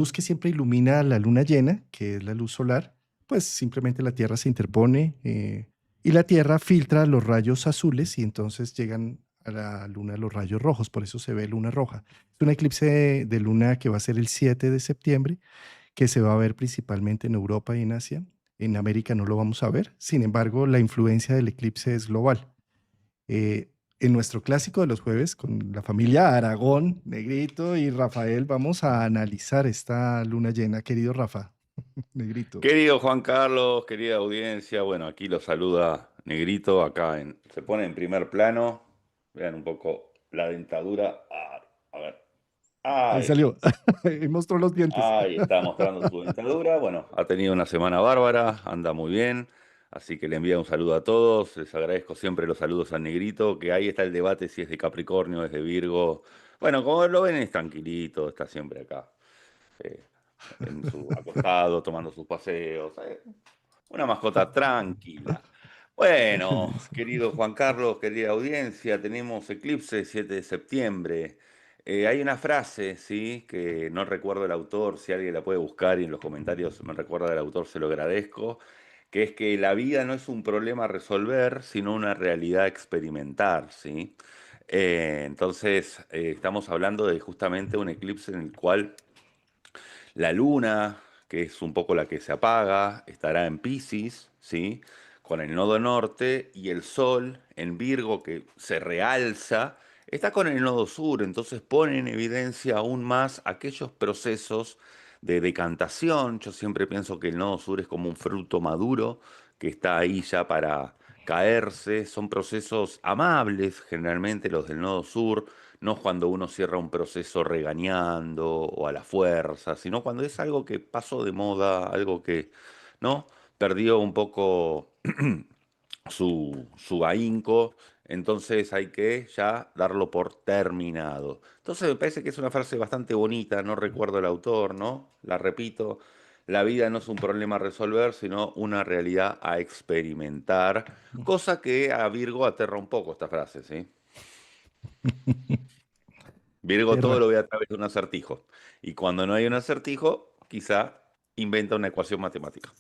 luz que siempre ilumina la luna llena, que es la luz solar, pues simplemente la Tierra se interpone y la Tierra filtra los rayos azules y entonces llegan a la luna los rayos rojos, por eso se ve luna roja. Es un eclipse de luna que va a ser el 7 de septiembre, que se va a ver principalmente en Europa y en Asia. En América no lo vamos a ver, sin embargo, la influencia del eclipse es global. En nuestro clásico de los jueves, con la familia Aragón, Negrito y Rafael, vamos a analizar esta luna llena, querido Rafa, Negrito. Querido Juan Carlos, querida audiencia, bueno, aquí lo saluda Negrito, se pone en primer plano. Vean un poco la dentadura. A ver, Ahí ahí, salió, ahí mostró los dientes. ahí está mostrando su dentadura. Bueno, ha tenido una semana bárbara, anda muy bien, así que le envía un saludo a todos. Les agradezco siempre los saludos al Negrito, que ahí está el debate si es de Capricornio, es de Virgo. Bueno, como lo ven, es tranquilito, está siempre acá, eh, en su acostado, tomando sus paseos. Una mascota tranquila. Bueno, Listo. querido Juan Carlos, querida audiencia, tenemos eclipse 7 de septiembre. Hay una frase, ¿sí? Que no recuerdo el autor, si alguien la puede buscar y en los comentarios me recuerda el autor, se lo agradezco, que es que la vida no es un problema a resolver, sino una realidad a experimentar, ¿sí? Entonces, estamos hablando de justamente un eclipse en el cual la luna, que es un poco la que se apaga, estará en Piscis, ¿sí? Con el nodo norte, y el Sol en Virgo, que se realza, está con el nodo sur, entonces pone en evidencia aún más aquellos procesos de decantación. Yo siempre pienso que el nodo sur es como un fruto maduro que está ahí ya para caerse. Son procesos amables, generalmente los del nodo sur, no cuando uno cierra un proceso regañando o a la fuerza, sino cuando es algo que pasó de moda, algo que, ¿no? Perdió un poco su ahínco, entonces hay que ya darlo por terminado. Entonces me parece que es una frase bastante bonita, no recuerdo el autor, ¿no? La repito, la vida no es un problema a resolver, sino una realidad a experimentar, cosa que a Virgo aterra un poco esta frase, ¿sí? Virgo todo Terra. lo ve a través de un acertijo. Y cuando no hay un acertijo, quizá inventa una ecuación matemática.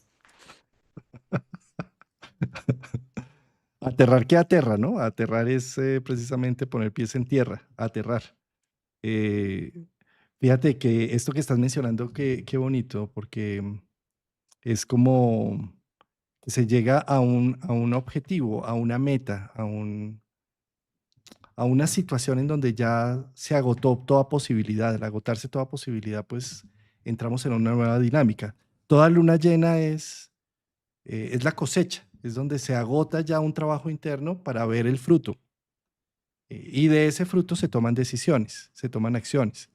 Aterrar, ¿qué aterra, no? Aterrar es precisamente poner pies en tierra, aterrar. Eh, Fíjate que esto que estás mencionando, qué bonito, porque es como que se llega a un objetivo, a una meta, a una situación en donde ya se agotó toda posibilidad. Al agotarse toda posibilidad, pues entramos en una nueva dinámica. Toda luna llena es la cosecha, es donde se agota ya un trabajo interno para ver el fruto. Y de ese fruto se toman decisiones, se toman acciones.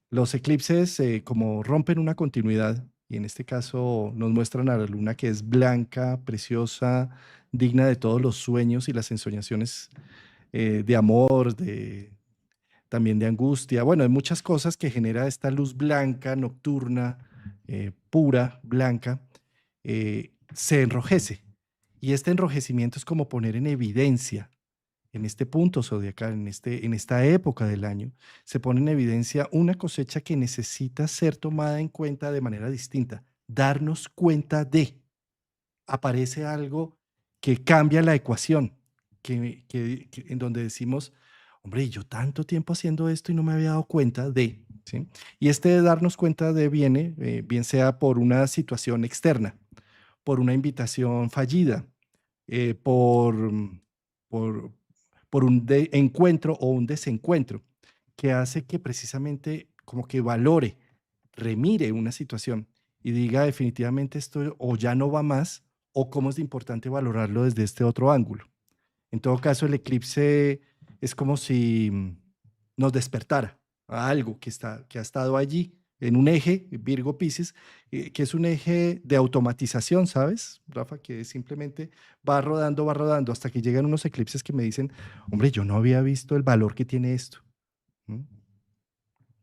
Los eclipses, como rompen una continuidad, y en este caso nos muestran a la luna que es blanca, preciosa, digna de todos los sueños y las ensoñaciones de amor, también de angustia, bueno, de muchas cosas que genera esta luz blanca, nocturna, pura, blanca, se enrojece. Y este enrojecimiento es como poner en evidencia en este punto zodiacal, en esta época del año, se pone en evidencia una cosecha que necesita ser tomada en cuenta de manera distinta. Darnos cuenta de, aparece algo que cambia la ecuación, en donde decimos, hombre, yo tanto tiempo haciendo esto y no me había dado cuenta de, ¿sí? Y este de darnos cuenta de viene, bien sea por una situación externa, por una invitación fallida, por, por, por un encuentro o un desencuentro, que hace que precisamente como que valore, remire una situación y diga definitivamente esto o ya no va más o cómo es de importante valorarlo desde este otro ángulo. En todo caso, el eclipse es como si nos despertara a algo que ha estado allí en un eje, Virgo Piscis, que es un eje de automatización, ¿sabes, Rafa? Que simplemente va rodando, hasta que llegan unos eclipses que me dicen, hombre, yo no había visto el valor que tiene esto. ¿Mm?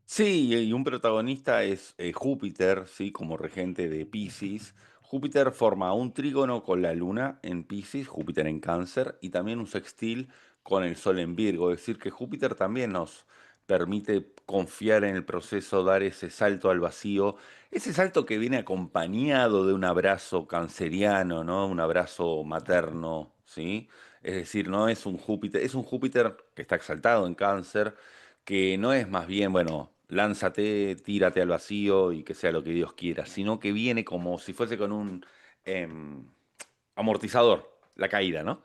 Sí, y un protagonista es Júpiter, ¿sí? Como regente de Piscis. Júpiter forma un trígono con la Luna en Piscis, Júpiter en Cáncer, y también un sextil con el Sol en Virgo. Es decir, que Júpiter también nos permite confiar en el proceso, dar ese salto al vacío, ese salto que viene acompañado de un abrazo canceriano, ¿no? Un abrazo materno, ¿sí? Es decir, no es un Júpiter que está exaltado en Cáncer, que no es más bien, bueno, lánzate, tírate al vacío y que sea lo que Dios quiera, sino que viene como si fuese con un em, amortizador, la caída, ¿no?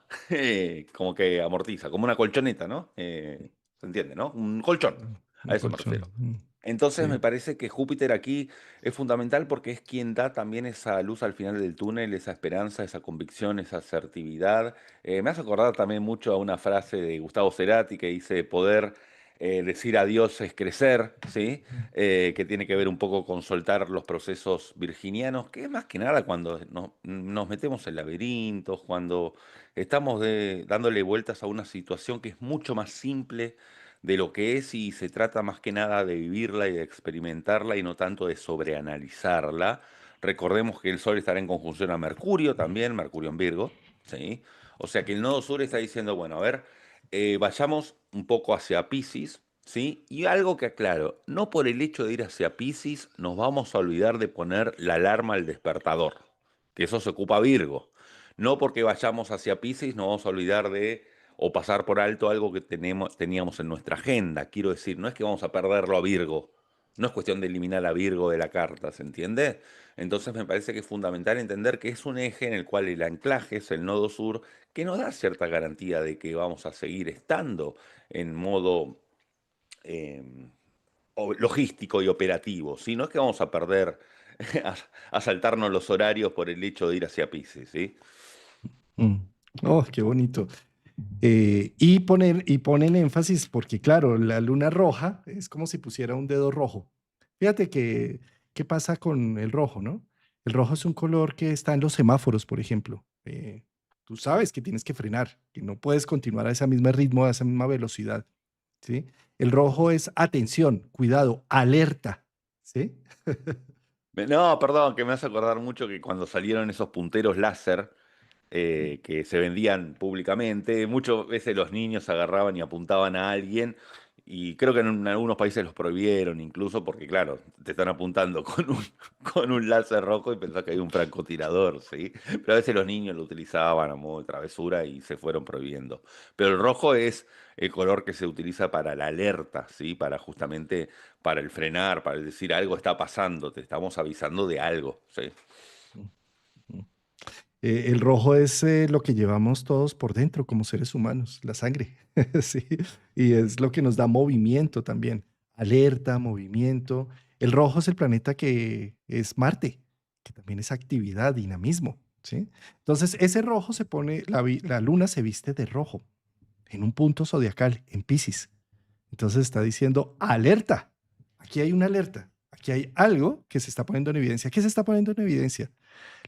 Como que amortiza, como una colchoneta, ¿no? ¿Se entiende, no? Un colchón, a Un eso me refiero. colchón. Entonces me Sí. parece que Júpiter aquí es fundamental porque es quien da también esa luz al final del túnel, esa esperanza, esa convicción, esa asertividad. Me hace acordar también mucho a una frase de Gustavo Cerati que dice, poder decir adiós es crecer, ¿sí? Que tiene que ver un poco con soltar los procesos virginianos, que es más que nada cuando nos metemos en laberintos, cuando estamos dándole vueltas a una situación que es mucho más simple de lo que es y se trata más que nada de vivirla y de experimentarla y no tanto de sobreanalizarla. Recordemos que el Sol estará en conjunción a Mercurio también, Mercurio en Virgo, ¿sí? O sea que el nodo sur está diciendo, bueno, a ver, vayamos un poco hacia Piscis, ¿sí? Y algo que aclaro, no por el hecho de ir hacia Piscis nos vamos a olvidar de poner la alarma al despertador, que eso se ocupa Virgo. No porque vayamos hacia Piscis nos vamos a olvidar de o pasar por alto algo que teníamos en nuestra agenda. Quiero decir, no es que vamos a perderlo a Virgo, no es cuestión de eliminar a Virgo de la carta, ¿se entiende? Entonces me parece que es fundamental entender que es un eje en el cual el anclaje es el nodo sur, que nos da cierta garantía de que vamos a seguir estando en modo eh, logístico y operativo, ¿sí? No es que vamos a perder, a, a saltarnos los horarios por el hecho de ir hacia Pisces, ¿sí? Mm. Oh, qué bonito. Y ponen énfasis porque, claro, la luna roja es como si pusiera un dedo rojo. Fíjate que, ¿qué pasa con el rojo, no? El rojo es un color que está en los semáforos, por ejemplo. Tú sabes que tienes que frenar, que no puedes continuar a ese mismo ritmo, a esa misma velocidad, ¿sí? El rojo es atención, cuidado, alerta, ¿sí? No, perdón, que me hace acordar mucho que cuando salieron esos punteros láser que se vendían públicamente, muchas veces los niños agarraban y apuntaban a alguien, y creo que en algunos países los prohibieron incluso porque, claro, te están apuntando con un láser rojo y pensás que hay un francotirador, ¿sí? Pero a veces los niños lo utilizaban a modo de travesura y se fueron prohibiendo. Pero el rojo es el color que se utiliza para la alerta, ¿sí? Para justamente, para el frenar, para el decir algo está pasando, te estamos avisando de algo, ¿sí? El rojo es lo que llevamos todos por dentro como seres humanos, la sangre, sí, y es lo que nos da movimiento también, alerta, movimiento. El rojo es el planeta que es Marte, que también es actividad, dinamismo, ¿sí? Entonces, ese rojo se pone, la luna se viste de rojo en un punto zodiacal, en Piscis. Entonces está diciendo, alerta, aquí hay una alerta, aquí hay algo que se está poniendo en evidencia. ¿Qué se está poniendo en evidencia?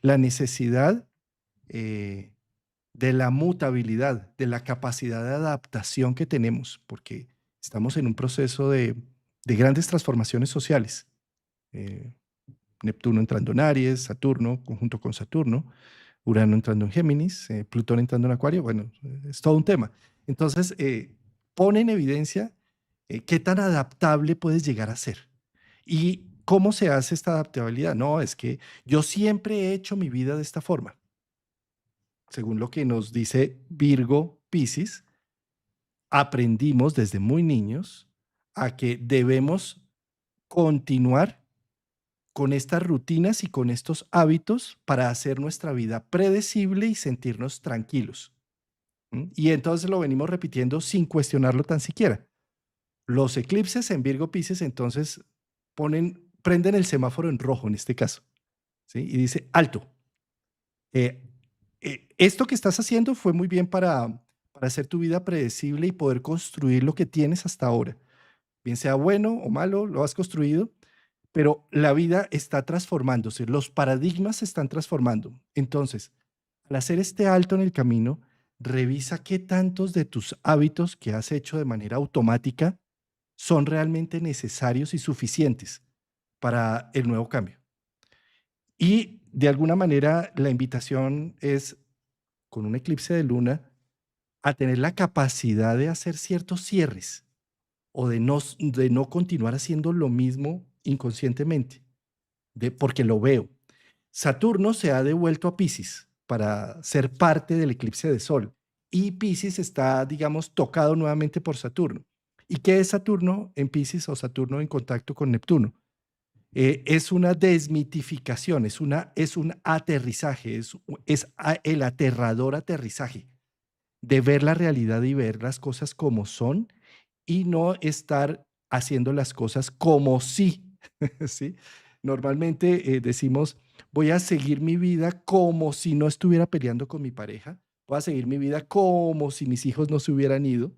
La necesidad eh, de la mutabilidad, de la capacidad de adaptación que tenemos, porque estamos en un proceso de grandes transformaciones sociales. Eh, Neptuno entrando en Aries, Saturno, conjunto con Saturno, Urano entrando en Géminis, Plutón entrando en Acuario, bueno, es todo un tema. Entonces, pone en evidencia qué tan adaptable puedes llegar a ser. ¿Y cómo se hace esta adaptabilidad? No, es que yo siempre he hecho mi vida de esta forma según lo que nos dice Virgo Piscis, aprendimos desde muy niños a que debemos continuar con estas rutinas y con estos hábitos para hacer nuestra vida predecible y sentirnos tranquilos. ¿M? Y entonces lo venimos repitiendo sin cuestionarlo tan siquiera. Los eclipses en Virgo Piscis entonces prenden el semáforo en rojo en este caso, ¿sí? Y dice, alto, eh, esto que estás haciendo fue muy bien para hacer tu vida predecible y poder construir lo que tienes hasta ahora. Bien sea bueno o malo, lo has construido, pero la vida está transformándose, los paradigmas se están transformando. Entonces, al hacer este alto en el camino, revisa qué tantos de tus hábitos que has hecho de manera automática son realmente necesarios y suficientes para el nuevo cambio. Y de alguna manera la invitación es con un eclipse de luna a tener la capacidad de hacer ciertos cierres, o de no continuar haciendo lo mismo inconscientemente, porque lo veo. Saturno se ha devuelto a Piscis para ser parte del eclipse de Sol y Piscis está, digamos, tocado nuevamente por Saturno. ¿Y qué es Saturno en Piscis o Saturno en contacto con Neptuno? Es una desmitificación, es un aterrizaje, el aterrador aterrizaje de ver la realidad y ver las cosas como son y no estar haciendo las cosas como si, ¿sí? Normalmente decimos, voy a seguir mi vida como si no estuviera peleando con mi pareja, voy a seguir mi vida como si mis hijos no se hubieran ido,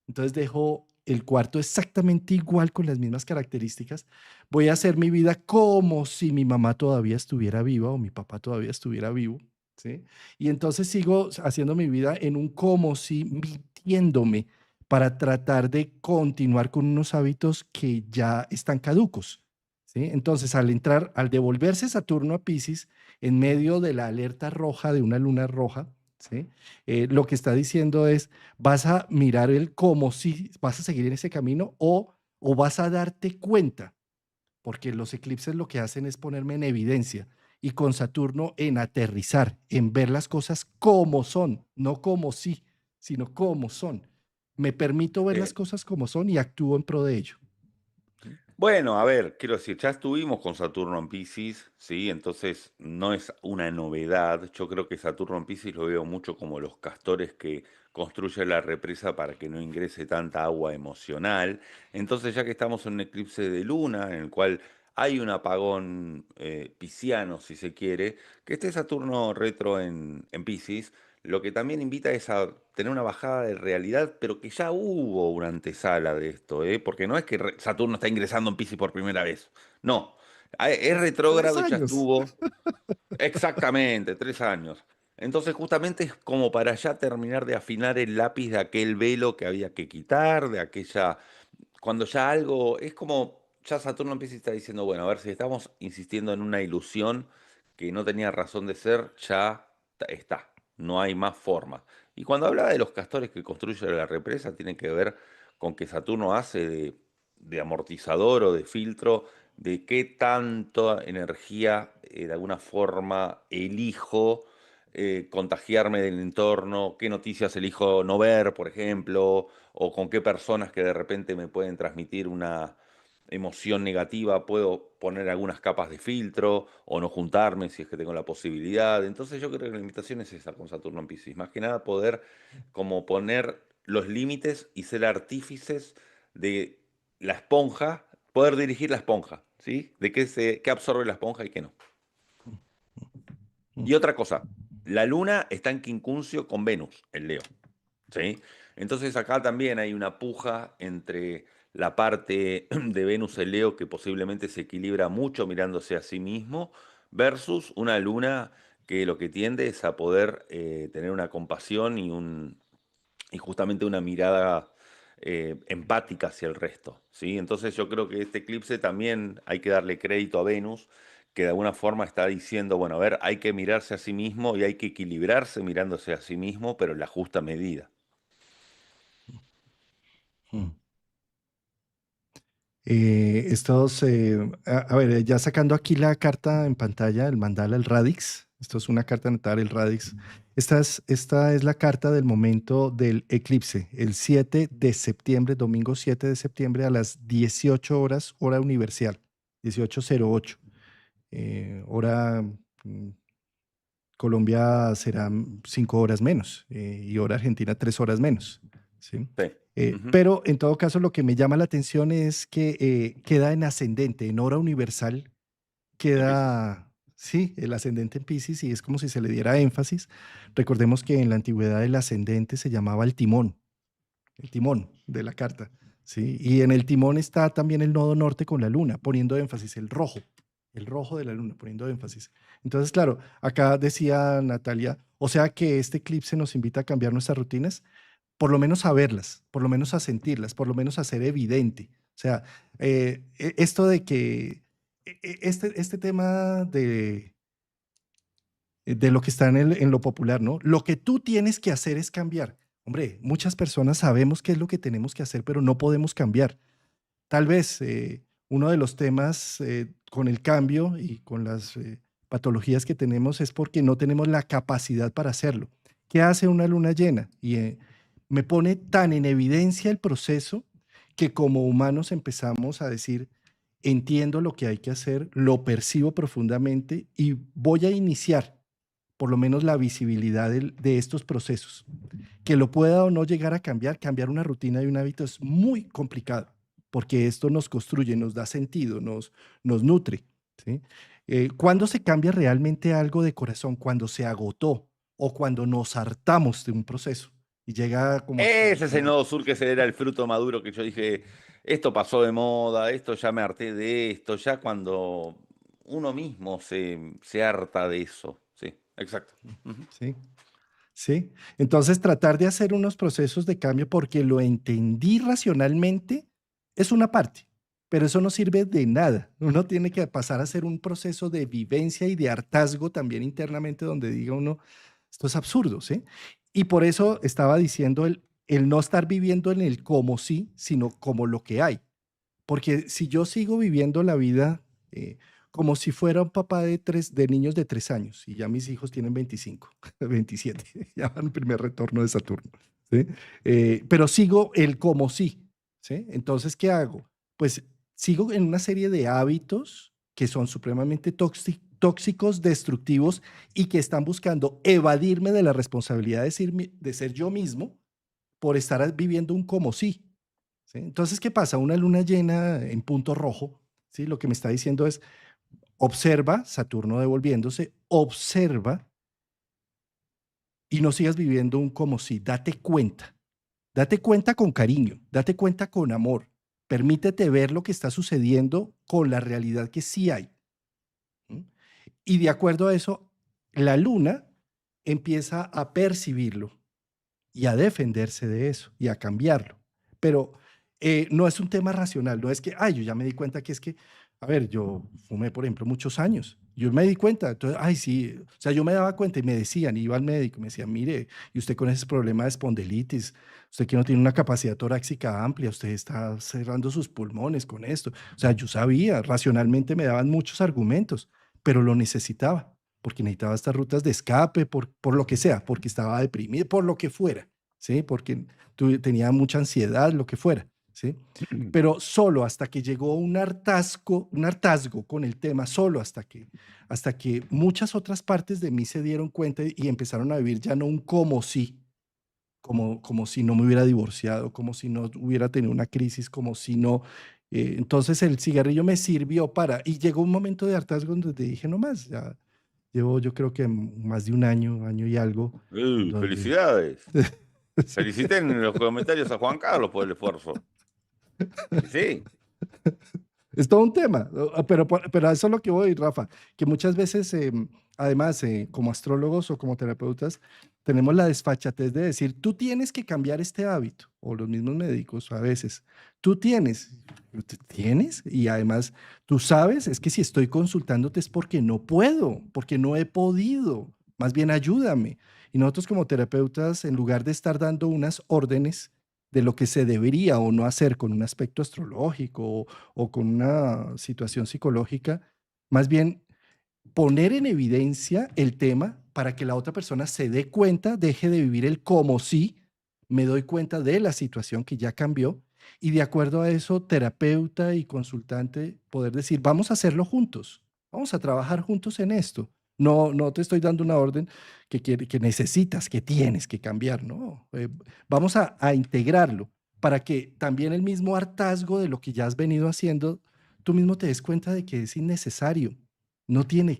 entonces dejo el cuarto exactamente igual con las mismas características, voy a hacer mi vida como si mi mamá todavía estuviera viva o mi papá todavía estuviera vivo, ¿sí? Y entonces sigo haciendo mi vida en un como si, mintiéndome para tratar de continuar con unos hábitos que ya están caducos, ¿sí? Entonces, al devolverse Saturno a Piscis, en medio de la alerta roja de una luna roja, ¿sí? Lo que está diciendo es, vas a mirar el como si, vas a seguir en ese camino o vas a darte cuenta porque los eclipses lo que hacen es ponerme en evidencia y con Saturno en aterrizar, en ver las cosas como son, no como sí, sino como son. Me permito ver las Bien. cosas como son y actúo en pro de ello. Bueno, a ver, quiero decir, ya estuvimos con Saturno en Piscis, ¿sí? Entonces no es una novedad. Yo creo que Saturno en Piscis lo veo mucho como los castores que construyen la represa para que no ingrese tanta agua emocional. Entonces, ya que estamos en un eclipse de luna, en el cual hay un apagón pisciano, si se quiere, que esté Saturno retro en Piscis, lo que también invita es a tener una bajada de realidad, pero que ya hubo una antesala de esto, ¿eh? Porque no es que Saturno está ingresando en Piscis por primera vez. No, es Tres retrógrado y ya años. estuvo exactamente 3 años. Entonces justamente es como para ya terminar de afinar el lápiz de aquel velo que había que quitar, de aquella cuando ya algo, es como, ya Saturno empieza y está diciendo, bueno, a ver si estamos insistiendo en una ilusión que no tenía razón de ser, ya está, no hay más forma. Y cuando hablaba de los castores que construyen la represa, tiene que ver con que Saturno hace de amortizador o de filtro, de qué tanta energía de alguna forma elijo contagiarme del entorno, qué noticias elijo no ver, por ejemplo, o con qué personas que de repente me pueden transmitir una emoción negativa puedo poner algunas capas de filtro o no juntarme si es que tengo la posibilidad. Entonces yo creo que la invitación es esa con Saturno en Piscis, más que nada poder como poner los límites y ser artífices de la esponja, poder dirigir la esponja, ¿sí? De qué absorbe la esponja y qué no. Y otra cosa, la luna está en quincuncio con Venus, el Leo. ¿Sí? Entonces acá también hay una puja entre la parte de Venus en Leo que posiblemente se equilibra mucho mirándose a sí mismo versus una luna que lo que tiende es a poder tener una compasión y justamente una mirada empática hacia el resto, ¿sí? Entonces yo creo que este eclipse también hay que darle crédito a Venus, que de alguna forma está diciendo, bueno, a ver, hay que mirarse a sí mismo y hay que equilibrarse mirándose a sí mismo, pero en la justa medida. Mm. A ver, ya sacando aquí la carta en pantalla, el mandala, el radix. Esto es una carta natal, el radix. Esta es la carta del momento del eclipse, el 7 de septiembre, domingo 7 de septiembre a las 18 horas, hora universal, 18:08. Hora Colombia serán 5 horas menos y hora Argentina 3 horas menos. ¿Sí? Sí. Ujú. Pero en todo caso lo que me llama la atención es que queda en ascendente, en hora universal En Piscis. queda, sí, el ascendente en Piscis y es como si se le diera énfasis. Recordemos que en la antigüedad el ascendente se llamaba el timón de la carta. ¿Sí? Y en el timón está también el nodo norte con la luna, poniendo énfasis, el rojo de la luna, poniendo énfasis. Entonces, claro, acá decía Natalia, o sea que este eclipse nos invita a cambiar nuestras rutinas, por lo menos a verlas, por lo menos a sentirlas, por lo menos a ser evidente. O sea, esto de que este tema de lo que está en lo popular, ¿no? Lo que tú tienes que hacer es cambiar. Hombre, muchas personas sabemos qué es lo que tenemos que hacer, pero no podemos cambiar. Tal vez uno de los temas con el cambio y con las patologías que tenemos es porque no tenemos la capacidad para hacerlo. ¿Qué hace una luna llena? Y me pone tan en evidencia el proceso que como humanos empezamos a decir, entiendo lo que hay que hacer, lo percibo profundamente y voy a iniciar por lo menos la visibilidad de estos procesos. Que lo pueda o no llegar a cambiar, cambiar una rutina y un hábito es muy complicado, porque esto nos construye, nos da sentido, nos nutre, ¿sí? ¿Cuándo se cambia realmente algo de corazón? Cuando se agotó o cuando nos hartamos de un proceso y llega como hasta Ese es el nodo sur, que ese era el fruto maduro que yo dije, esto pasó de moda, esto ya me harté de esto, ya cuando uno mismo se harta de eso. Sí, exacto. Ujú. ¿sí? ¿Sí? Entonces, tratar de hacer unos procesos de cambio porque lo entendí racionalmente es una parte, pero eso no sirve de nada. Uno tiene que pasar a hacer un proceso de vivencia y de hartazgo también internamente donde diga uno, esto es absurdo, ¿sí? Y por eso estaba diciendo el no estar viviendo en el como sí, sino como lo que hay. Porque si yo sigo viviendo la vida como si fuera un papá de niños de 3 años, y ya mis hijos tienen 25, 27, ya van el primer retorno de Saturno, ¿sí? Pero sigo el como sí, ¿sí? Entonces, ¿qué hago? Pues sigo en una serie de hábitos que son supremamente tóxicos, destructivos y que están buscando evadirme de la responsabilidad de ser yo mismo por estar viviendo un como sí. ¿Sí? Entonces, ¿qué pasa? Una luna llena en punto rojo, ¿sí? Lo que me está diciendo es, observa, Saturno devolviéndose, observa y no sigas viviendo un como si, date cuenta con cariño, date cuenta con amor, permítete ver lo que está sucediendo con la realidad que sí hay. ¿M? Y de acuerdo a eso, la luna empieza a percibirlo y a defenderse de eso y a cambiarlo. Pero no es un tema racional, no es que, ay, yo ya me di cuenta que es que, a ver, yo fumé, por ejemplo, muchos años. Yo me di cuenta, entonces, ay, sí, o sea, yo me daba cuenta y me decían, iba al médico, me decían, mire, y usted con ese problema de espondilitis, usted que no tiene una capacidad torácica amplia, usted está cerrando sus pulmones con esto. O sea, yo sabía, racionalmente me daban muchos argumentos, pero lo necesitaba porque necesitaba estas rutas de escape, por lo que sea, porque estaba deprimido, por lo que fuera, ¿sí? Porque tenía mucha ansiedad, lo que fuera, ¿sí? Pero solo hasta que llegó un hartazgo con el tema, solo hasta que muchas otras partes de mí se dieron cuenta y empezaron a vivir ya no un como si, como si no me hubiera divorciado, como si no hubiera tenido una crisis, como si no. Entonces el cigarrillo me sirvió para, y llegó un momento de hartazgo donde dije, no más, ya llevo yo creo que más de un año, año y algo, donde... Felicidades. Sí. Feliciten en los comentarios a Juan Carlos por el esfuerzo. Y sí. Es todo un tema, pero a eso es lo que voy, Rafa, que muchas veces, además, como astrólogos o como terapeutas, tenemos la desfachatez de decir, tú tienes que cambiar este hábito, o los mismos médicos a veces, ¿tú tienes? Y además, tú sabes, es que si estoy consultándote es porque no puedo, porque no he podido, más bien ayúdame. Y nosotros como terapeutas, en lugar de estar dando unas órdenes de lo que se debería o no hacer con un aspecto astrológico o con una situación psicológica, más bien poner en evidencia el tema para que la otra persona se dé cuenta, deje de vivir el como si, me doy cuenta de la situación que ya cambió y de acuerdo a eso, terapeuta y consultante, poder decir, vamos a hacerlo juntos, vamos a trabajar juntos en esto. No, no te estoy dando una orden que necesitas, que tienes que cambiar, no. Vamos a integrarlo para que también el mismo hartazgo de lo que ya has venido haciendo, tú mismo te des cuenta de que es innecesario. No tienes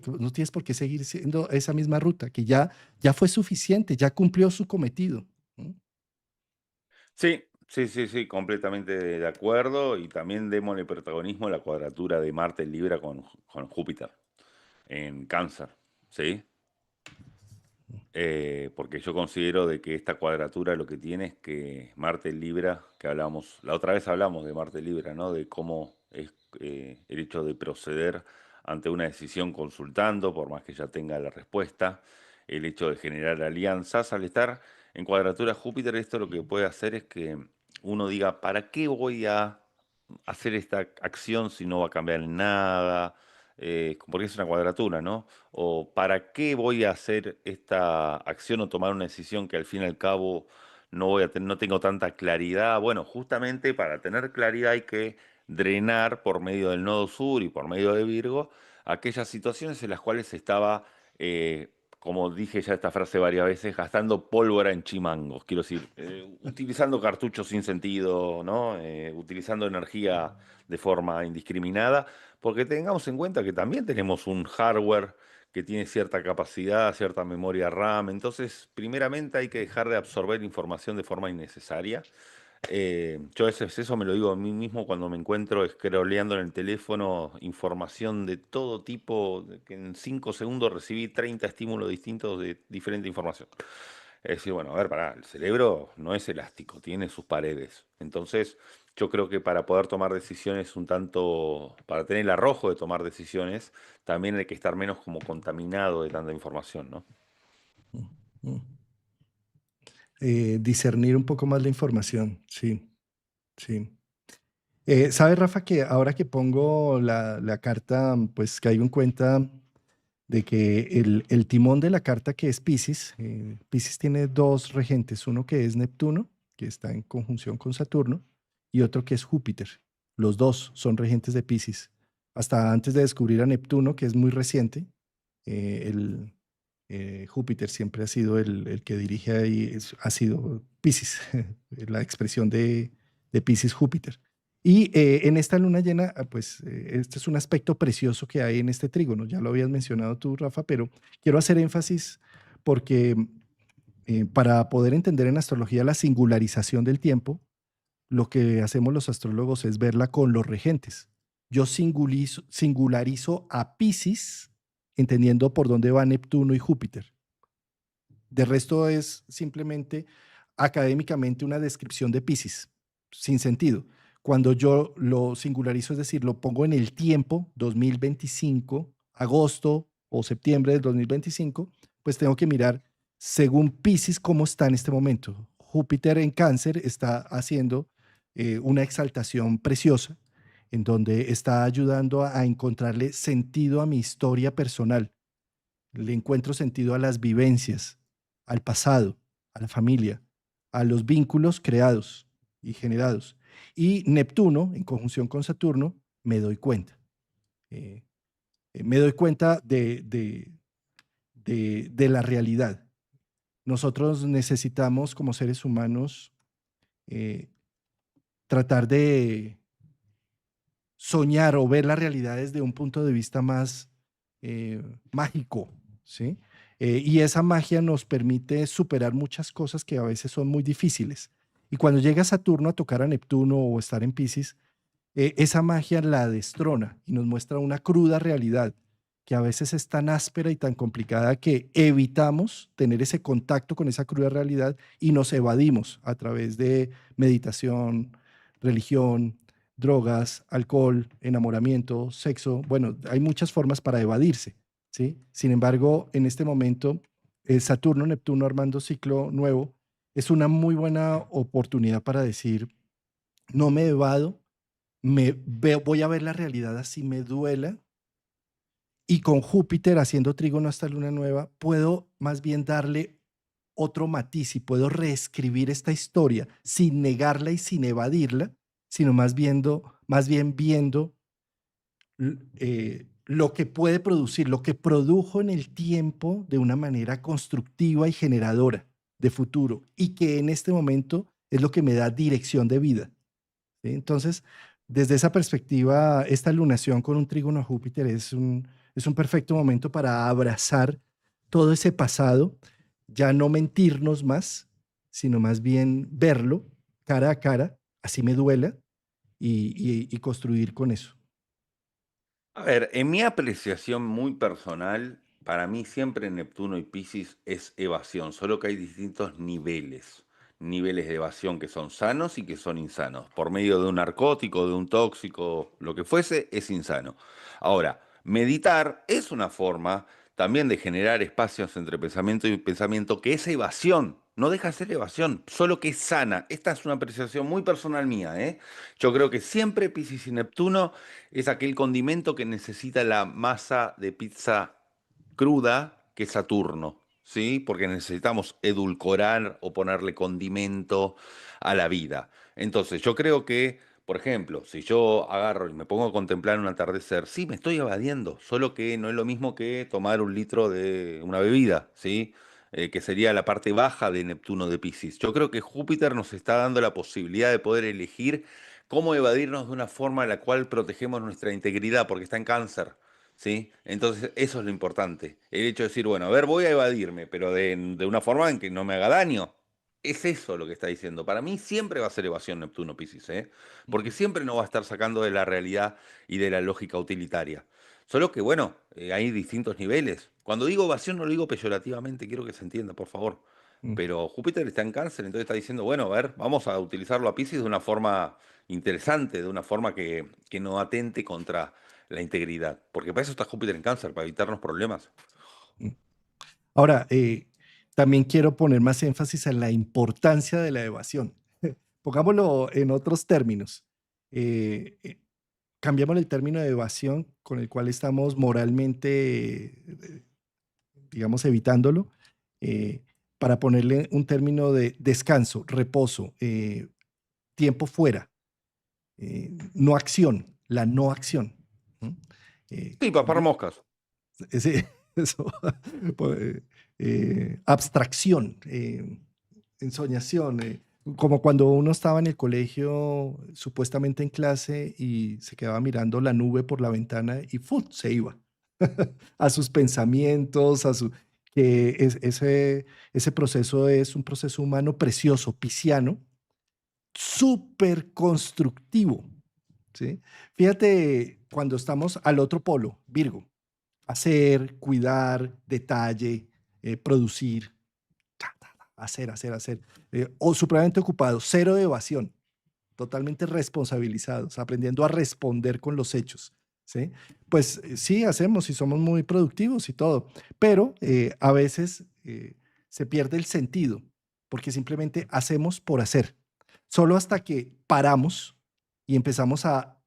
por qué seguir siendo esa misma ruta, que ya fue suficiente, ya cumplió su cometido. ¿M? Sí, sí, sí, sí, completamente de acuerdo. Y también démosle protagonismo a la cuadratura de Marte en Libra con Júpiter en Cáncer, ¿sí? Porque yo considero de que esta cuadratura lo que tiene es que Marte en Libra, que hablamos, la otra vez hablamos de Marte en Libra, ¿no? De cómo es el hecho de proceder ante una decisión consultando, por más que ya tenga la respuesta, el hecho de generar alianzas al estar En cuadratura Júpiter esto lo que puede hacer es que uno diga, ¿para qué voy a hacer esta acción si no va a cambiar en nada? Porque es una cuadratura, ¿no? O ¿para qué voy a hacer esta acción o tomar una decisión que al fin y al cabo no tengo tanta claridad? Bueno, justamente para tener claridad hay que drenar por medio del nodo sur y por medio de Virgo aquellas situaciones en las cuales estaba, como dije ya esta frase varias veces, gastando pólvora en chimangos. Quiero decir, utilizando cartuchos sin sentido, ¿no? Utilizando energía de forma indiscriminada, porque tengamos en cuenta que también tenemos un hardware que tiene cierta capacidad, cierta memoria RAM. Entonces, primeramente hay que dejar de absorber información de forma innecesaria. Yo a veces eso me lo digo a mí mismo cuando me encuentro scrolleando en el teléfono información de todo tipo, que en 5 segundos recibí 30 estímulos distintos de diferente información. Es decir, bueno, a ver, pará, el cerebro no es elástico, tiene sus paredes. Entonces, yo creo que para poder tomar decisiones un tanto, para tener el arrojo de tomar decisiones, también hay que estar menos como contaminado de tanta información, ¿no? Mm, mm. Discernir un poco más la información, sí, sí. ¿Sabes, Rafa, que ahora que pongo la carta, pues caigo en cuenta de que el timón de la carta que es Piscis, Piscis tiene dos regentes, uno que es Neptuno, que está en conjunción con Saturno, y otro que es Júpiter. Los dos son regentes de Piscis. Hasta antes de descubrir a Neptuno, que es muy reciente, Júpiter siempre ha sido el que dirige ahí, ha sido Piscis, la expresión de Piscis Júpiter. Y en esta luna llena, pues este es un aspecto precioso que hay en este trígono. Ya lo habías mencionado tú, Rafa, pero quiero hacer énfasis porque para poder entender en astrología la singularización del tiempo, lo que hacemos los astrólogos es verla con los regentes. Yo singularizo a Piscis, entendiendo por dónde va Neptuno y Júpiter. De resto es simplemente académicamente una descripción de Piscis, sin sentido. Cuando yo lo singularizo, es decir, lo pongo en el tiempo, 2025, agosto o septiembre del 2025, pues tengo que mirar según Piscis cómo está en este momento. Júpiter en Cáncer está haciendo una exaltación preciosa en donde está ayudando a encontrarle sentido a mi historia personal. Le encuentro sentido a las vivencias, al pasado, a la familia, a los vínculos creados y generados. Y Neptuno, en conjunción con Saturno, me doy cuenta. Eh, Me doy cuenta de la realidad. Nosotros necesitamos, como seres humanos, eh, tratar de soñar o ver la realidad desde un punto de vista más mágico, ¿sí? Y esa magia nos permite superar muchas cosas que a veces son muy difíciles. Y cuando llega Saturno a tocar a Neptuno o estar en Pisces, esa magia la destrona y nos muestra una cruda realidad que a veces es tan áspera y tan complicada que evitamos tener ese contacto con esa cruda realidad y nos evadimos a través de meditación, religión, drogas, alcohol, enamoramiento, sexo. Bueno, hay muchas formas para evadirse, ¿sí? Sin embargo, en este momento, Saturno, Neptuno armando ciclo nuevo es una muy buena oportunidad para decir, no me evado, voy a ver la realidad así me duela, y con Júpiter haciendo trígono a esta luna nueva, puedo más bien darle otro matiz y puedo reescribir esta historia sin negarla y sin evadirla, sino más bien viendo lo que puede producir, lo que produjo en el tiempo de una manera constructiva y generadora de futuro, y que en este momento es lo que me da dirección de vida. ¿Sí? Entonces, desde esa perspectiva, esta lunación con un trígono a Júpiter es un perfecto momento para abrazar todo ese pasado, ya no mentirnos más, sino más bien verlo cara a cara, así me duela, y construir con eso. A ver, en mi apreciación muy personal, para mí siempre Neptuno y Piscis es evasión, solo que hay distintos niveles, niveles de evasión que son sanos y que son insanos. Por medio de un narcótico, de un tóxico, lo que fuese, es insano. Ahora, meditar es una forma también de generar espacios entre pensamiento y pensamiento, que es evasión no deja de ser evasión, solo que es sana. Esta es una apreciación muy personal mía, ¿eh? Yo creo que siempre Piscis y Neptuno es aquel condimento que necesita la masa de pizza cruda que es Saturno, ¿sí? Porque necesitamos edulcorar o ponerle condimento a la vida. Entonces, yo creo que, por ejemplo, si yo agarro y me pongo a contemplar un atardecer, sí, me estoy evadiendo, solo que no es lo mismo que tomar un litro de una bebida, ¿sí? Que sería la parte baja de Neptuno de Piscis. Yo creo que Júpiter nos está dando la posibilidad de poder elegir cómo evadirnos de una forma en la cual protegemos nuestra integridad, porque está en Cáncer. ¿Sí? Entonces, eso es lo importante. El hecho de decir, bueno, a ver, voy a evadirme, pero de una forma en que no me haga daño. Es eso lo que está diciendo. Para mí siempre va a ser evasión Neptuno Piscis, ¿eh? Porque siempre nos va a estar sacando de la realidad y de la lógica utilitaria. Solo que, bueno, hay distintos niveles. Cuando digo evasión no lo digo peyorativamente, quiero que se entienda, por favor. Mm, Pero Júpiter está en Cáncer, entonces está diciendo, bueno, a ver, vamos a utilizarlo a Piscis de una forma interesante, de una forma que no atente contra la integridad. Porque para eso está Júpiter en Cáncer, para evitarnos problemas. mm. Ahora, también quiero poner más énfasis en la importancia de la evasión. Pongámoslo en otros términos. Eh, eh, Cambiamos el término de evasión con el cual estamos moralmente, digamos, evitándolo, eh, para ponerle un término de descanso, reposo, tiempo fuera, no acción, la no acción. ¿No? Sí, papar moscas. Ese, eso, abstracción, ensoñación, como cuando uno estaba en el colegio, supuestamente en clase, y se quedaba mirando la nube por la ventana y ¡fut! Se iba a sus pensamientos, ese proceso es un proceso humano precioso, pisciano, súper constructivo. ¿Sí? Fíjate, cuando estamos al otro polo, Virgo, hacer, cuidar, detalle, producir, hacer, o supremamente ocupados, cero de evasión, totalmente responsabilizados, aprendiendo a responder con los hechos. ¿Sí? Pues sí, hacemos y somos muy productivos y todo, pero a veces se pierde el sentido, porque simplemente hacemos por hacer. Solo hasta que paramos y empezamos a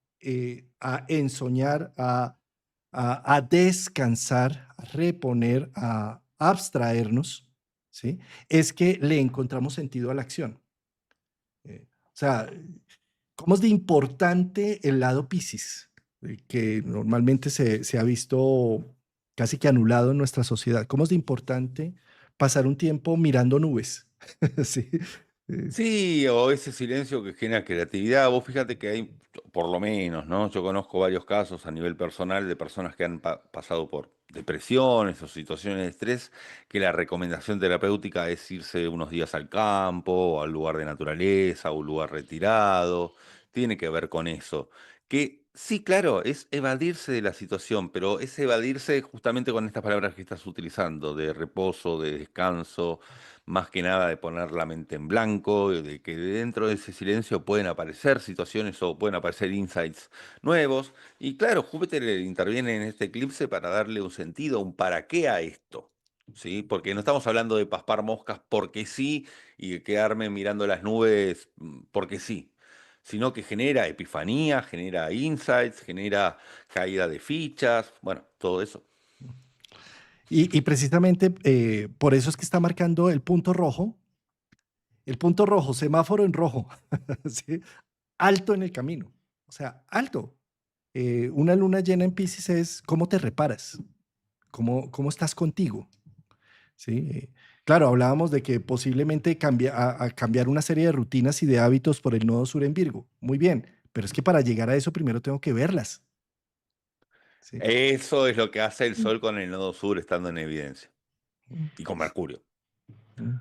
ensoñar, a descansar, a reponer, a abstraernos, ¿sí? Es que le encontramos sentido a la acción. O sea, ¿cómo es de importante el lado Piscis? Que normalmente se ha visto casi que anulado en nuestra sociedad. ¿Cómo es de importante pasar un tiempo mirando nubes? Sí. eh, Sí, o ese silencio que genera creatividad. Vos fíjate que hay, por lo menos, ¿no? Yo conozco varios casos a nivel personal de personas que han pasado por depresiones o situaciones de estrés, que la recomendación terapéutica es irse unos días al campo, o al lugar de naturaleza, o un lugar retirado. Tiene que ver con eso. Que sí, claro, es evadirse de la situación, pero es evadirse justamente con estas palabras que estás utilizando, de reposo, de descanso, más que nada de poner la mente en blanco, de que dentro de ese silencio pueden aparecer situaciones o pueden aparecer insights nuevos. Y claro, Júpiter interviene en este eclipse para darle un sentido, un para qué a esto. ¿Sí? Porque no estamos hablando de paspar moscas porque sí y de quedarme mirando las nubes porque sí, sino que genera epifanía, genera insights, genera caída de fichas, bueno, todo eso. y precisamente por eso es que está marcando el punto rojo, semáforo en rojo, ¿sí? Alto en el camino, o sea, alto. Una luna llena en Pisces es cómo te reparas, cómo estás contigo. ¿Sí? Claro, hablábamos de que posiblemente a cambiar una serie de rutinas y de hábitos por el nodo sur en Virgo. Muy bien, pero es que para llegar a eso primero tengo que verlas. ¿Sí? Eso es lo que hace el Sol con el nodo sur estando en evidencia. Mm, Y con Mercurio. mm,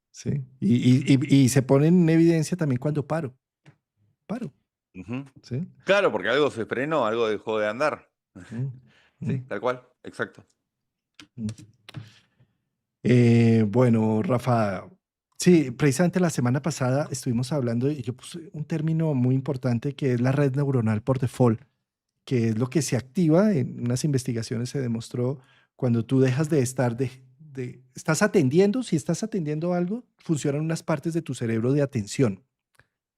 sí. Y se pone en evidencia también cuando paro. Ujú. ¿Sí? Claro, porque algo se frenó, algo dejó de andar. Mm, Sí, mm, tal cual, exacto. mm. Bueno, Rafa, sí, precisamente la semana pasada estuvimos hablando y yo puse un término muy importante que es la red neuronal por default, que es lo que se activa en unas investigaciones se demostró cuando tú dejas de estar estás atendiendo, si estás atendiendo algo, funcionan unas partes de tu cerebro de atención,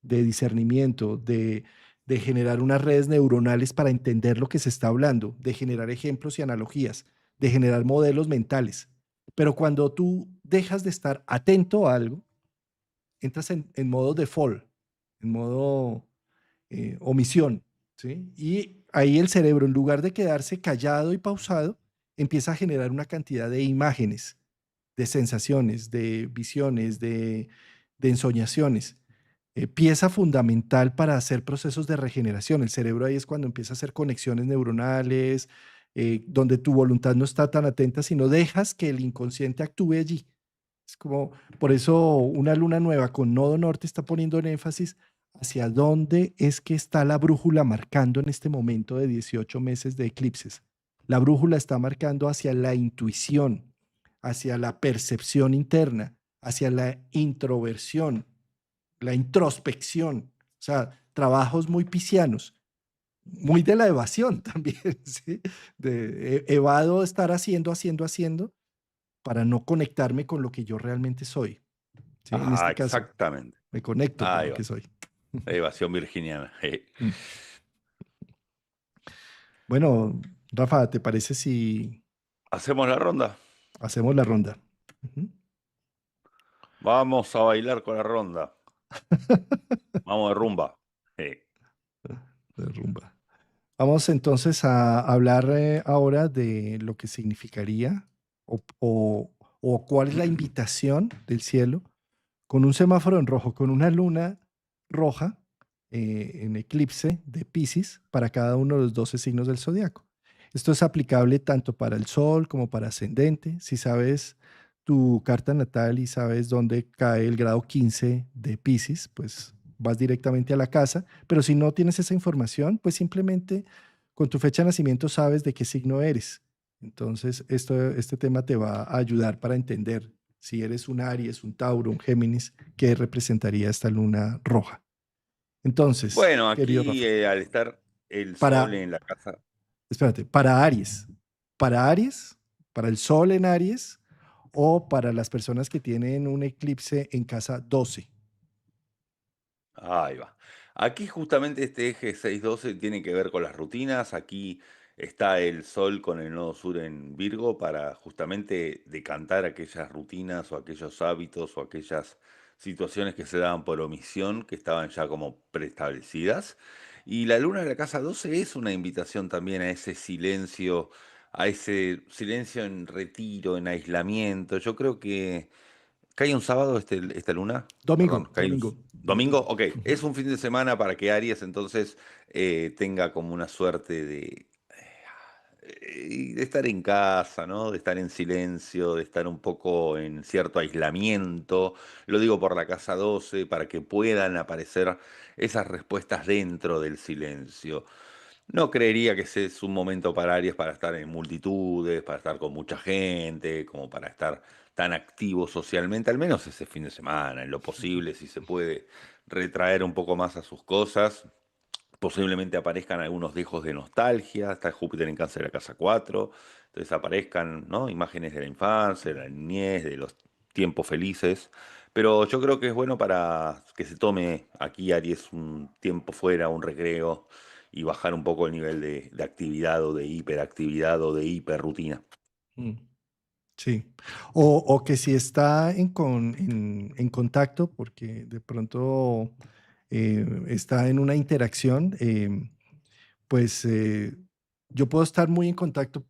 de discernimiento, de generar unas redes neuronales para entender lo que se está hablando, de generar ejemplos y analogías, de generar modelos mentales. Pero cuando tú dejas de estar atento a algo, entras en modo default, en modo omisión, ¿sí? Y ahí el cerebro, en lugar de quedarse callado y pausado, empieza a generar una cantidad de imágenes, de sensaciones, de visiones, de ensoñaciones. Pieza fundamental para hacer procesos de regeneración. El cerebro ahí es cuando empieza a hacer conexiones neuronales, donde tu voluntad no está tan atenta, sino dejas que el inconsciente actúe allí. Es como, por eso una luna nueva con nodo norte está poniendo en énfasis hacia dónde es que está la brújula marcando en este momento de 18 meses de eclipses. La brújula está marcando hacia la intuición, hacia la percepción interna, hacia la introversión, la introspección. O sea, trabajos muy piscianos, muy de la evasión también, ¿sí? Evado estar haciendo, para no conectarme con lo que yo realmente soy. ¿Sí? En Ah, este caso, exactamente. me conecto con Ahí lo va. que soy. Evasión virginiana. Mm. Bueno, Rafa, ¿te parece si ¿Hacemos la ronda? hacemos la ronda? Ujú. Vamos a bailar con la ronda. Vamos de rumba. De rumba. Vamos entonces a hablar ahora de lo que significaría o cuál es la invitación del cielo con un semáforo en rojo, con una luna roja en eclipse de Piscis para cada uno de los 12 signos del zodiaco. Esto es aplicable tanto para el sol como para ascendente. Si sabes tu carta natal y sabes dónde cae el grado 15 de Piscis, pues vas directamente a la casa, pero si no tienes esa información, pues simplemente con tu fecha de nacimiento sabes de qué signo eres. Entonces, este tema te va a ayudar para entender si eres un Aries, un Tauro, un Géminis, qué representaría esta luna roja. Entonces, Bueno, querido aquí Rafa, al estar el sol para, en la casa. espérate, para Aries, para el Sol en Aries o para las personas que tienen un eclipse en casa 12. Ahí va. Aquí justamente este eje 612 tiene que ver con las rutinas. Aquí está el Sol con el nodo sur en Virgo para justamente decantar aquellas rutinas o aquellos hábitos o aquellas situaciones que se daban por omisión, que estaban ya como preestablecidas. Y la luna de la casa 12 es una invitación también a ese silencio en retiro, en aislamiento. Yo creo que ¿cae un sábado esta luna? Perdón, Domingo, cae un domingo. domingo. Ok, Ujú. es un fin de semana para que Aries entonces tenga como una suerte de estar en casa, ¿no? De estar en silencio, de estar un poco en cierto aislamiento. Lo digo por la casa 12 para que puedan aparecer esas respuestas dentro del silencio. No creería que ese es un momento para Aries para estar en multitudes, para estar con mucha gente, como para estar tan activo socialmente, al menos ese fin de semana, en lo posible, si se puede retraer un poco más a sus cosas. Posiblemente aparezcan algunos dejos de nostalgia, está Júpiter en Cáncer de la casa 4, entonces aparezcan, ¿no? Imágenes de la infancia, de la niñez, de los tiempos felices. Pero yo creo que es bueno para que se tome aquí Aries un tiempo fuera, un recreo y bajar un poco el nivel de actividad o de hiperactividad o de hiperrutina. Mm, sí. O que si está en contacto, porque de pronto está en una interacción, pues yo puedo estar muy en contacto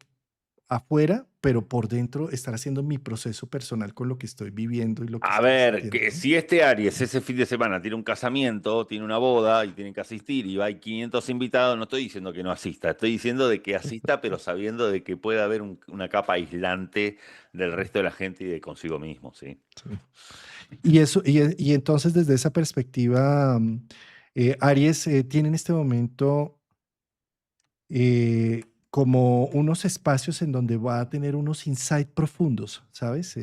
afuera, pero por dentro estar haciendo mi proceso personal con lo que estoy viviendo y lo que A estoy ver, sintiendo, que ¿no? si este Aries ese fin de semana tiene un casamiento, tiene una boda y tienen que asistir y hay 500 invitados, no estoy diciendo que no asista, estoy diciendo de que asista, pero sabiendo de que puede haber una capa aislante del resto de la gente y de consigo mismo, ¿sí? Sí. Y eso, y entonces desde esa perspectiva, Aries tiene en este momento como unos espacios en donde va a tener unos insights profundos, ¿sabes?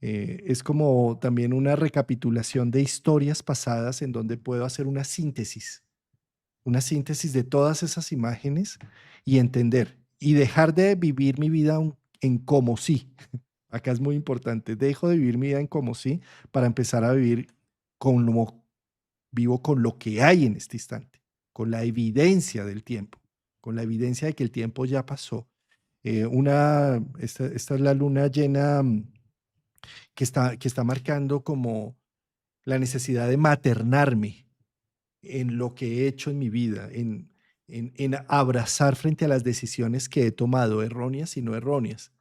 Es como también una recapitulación de historias pasadas en donde puedo hacer una síntesis de todas esas imágenes y entender y dejar de vivir mi vida en como sí. Acá es muy importante. Dejo de vivir mi vida en como sí para empezar a vivir como vivo con lo que hay en este instante, con la evidencia del tiempo, con la evidencia de que el tiempo ya pasó. Esta es la luna llena que está marcando como la necesidad de maternarme en lo que he hecho en mi vida, en abrazar frente a las decisiones que he tomado, erróneas y no erróneas,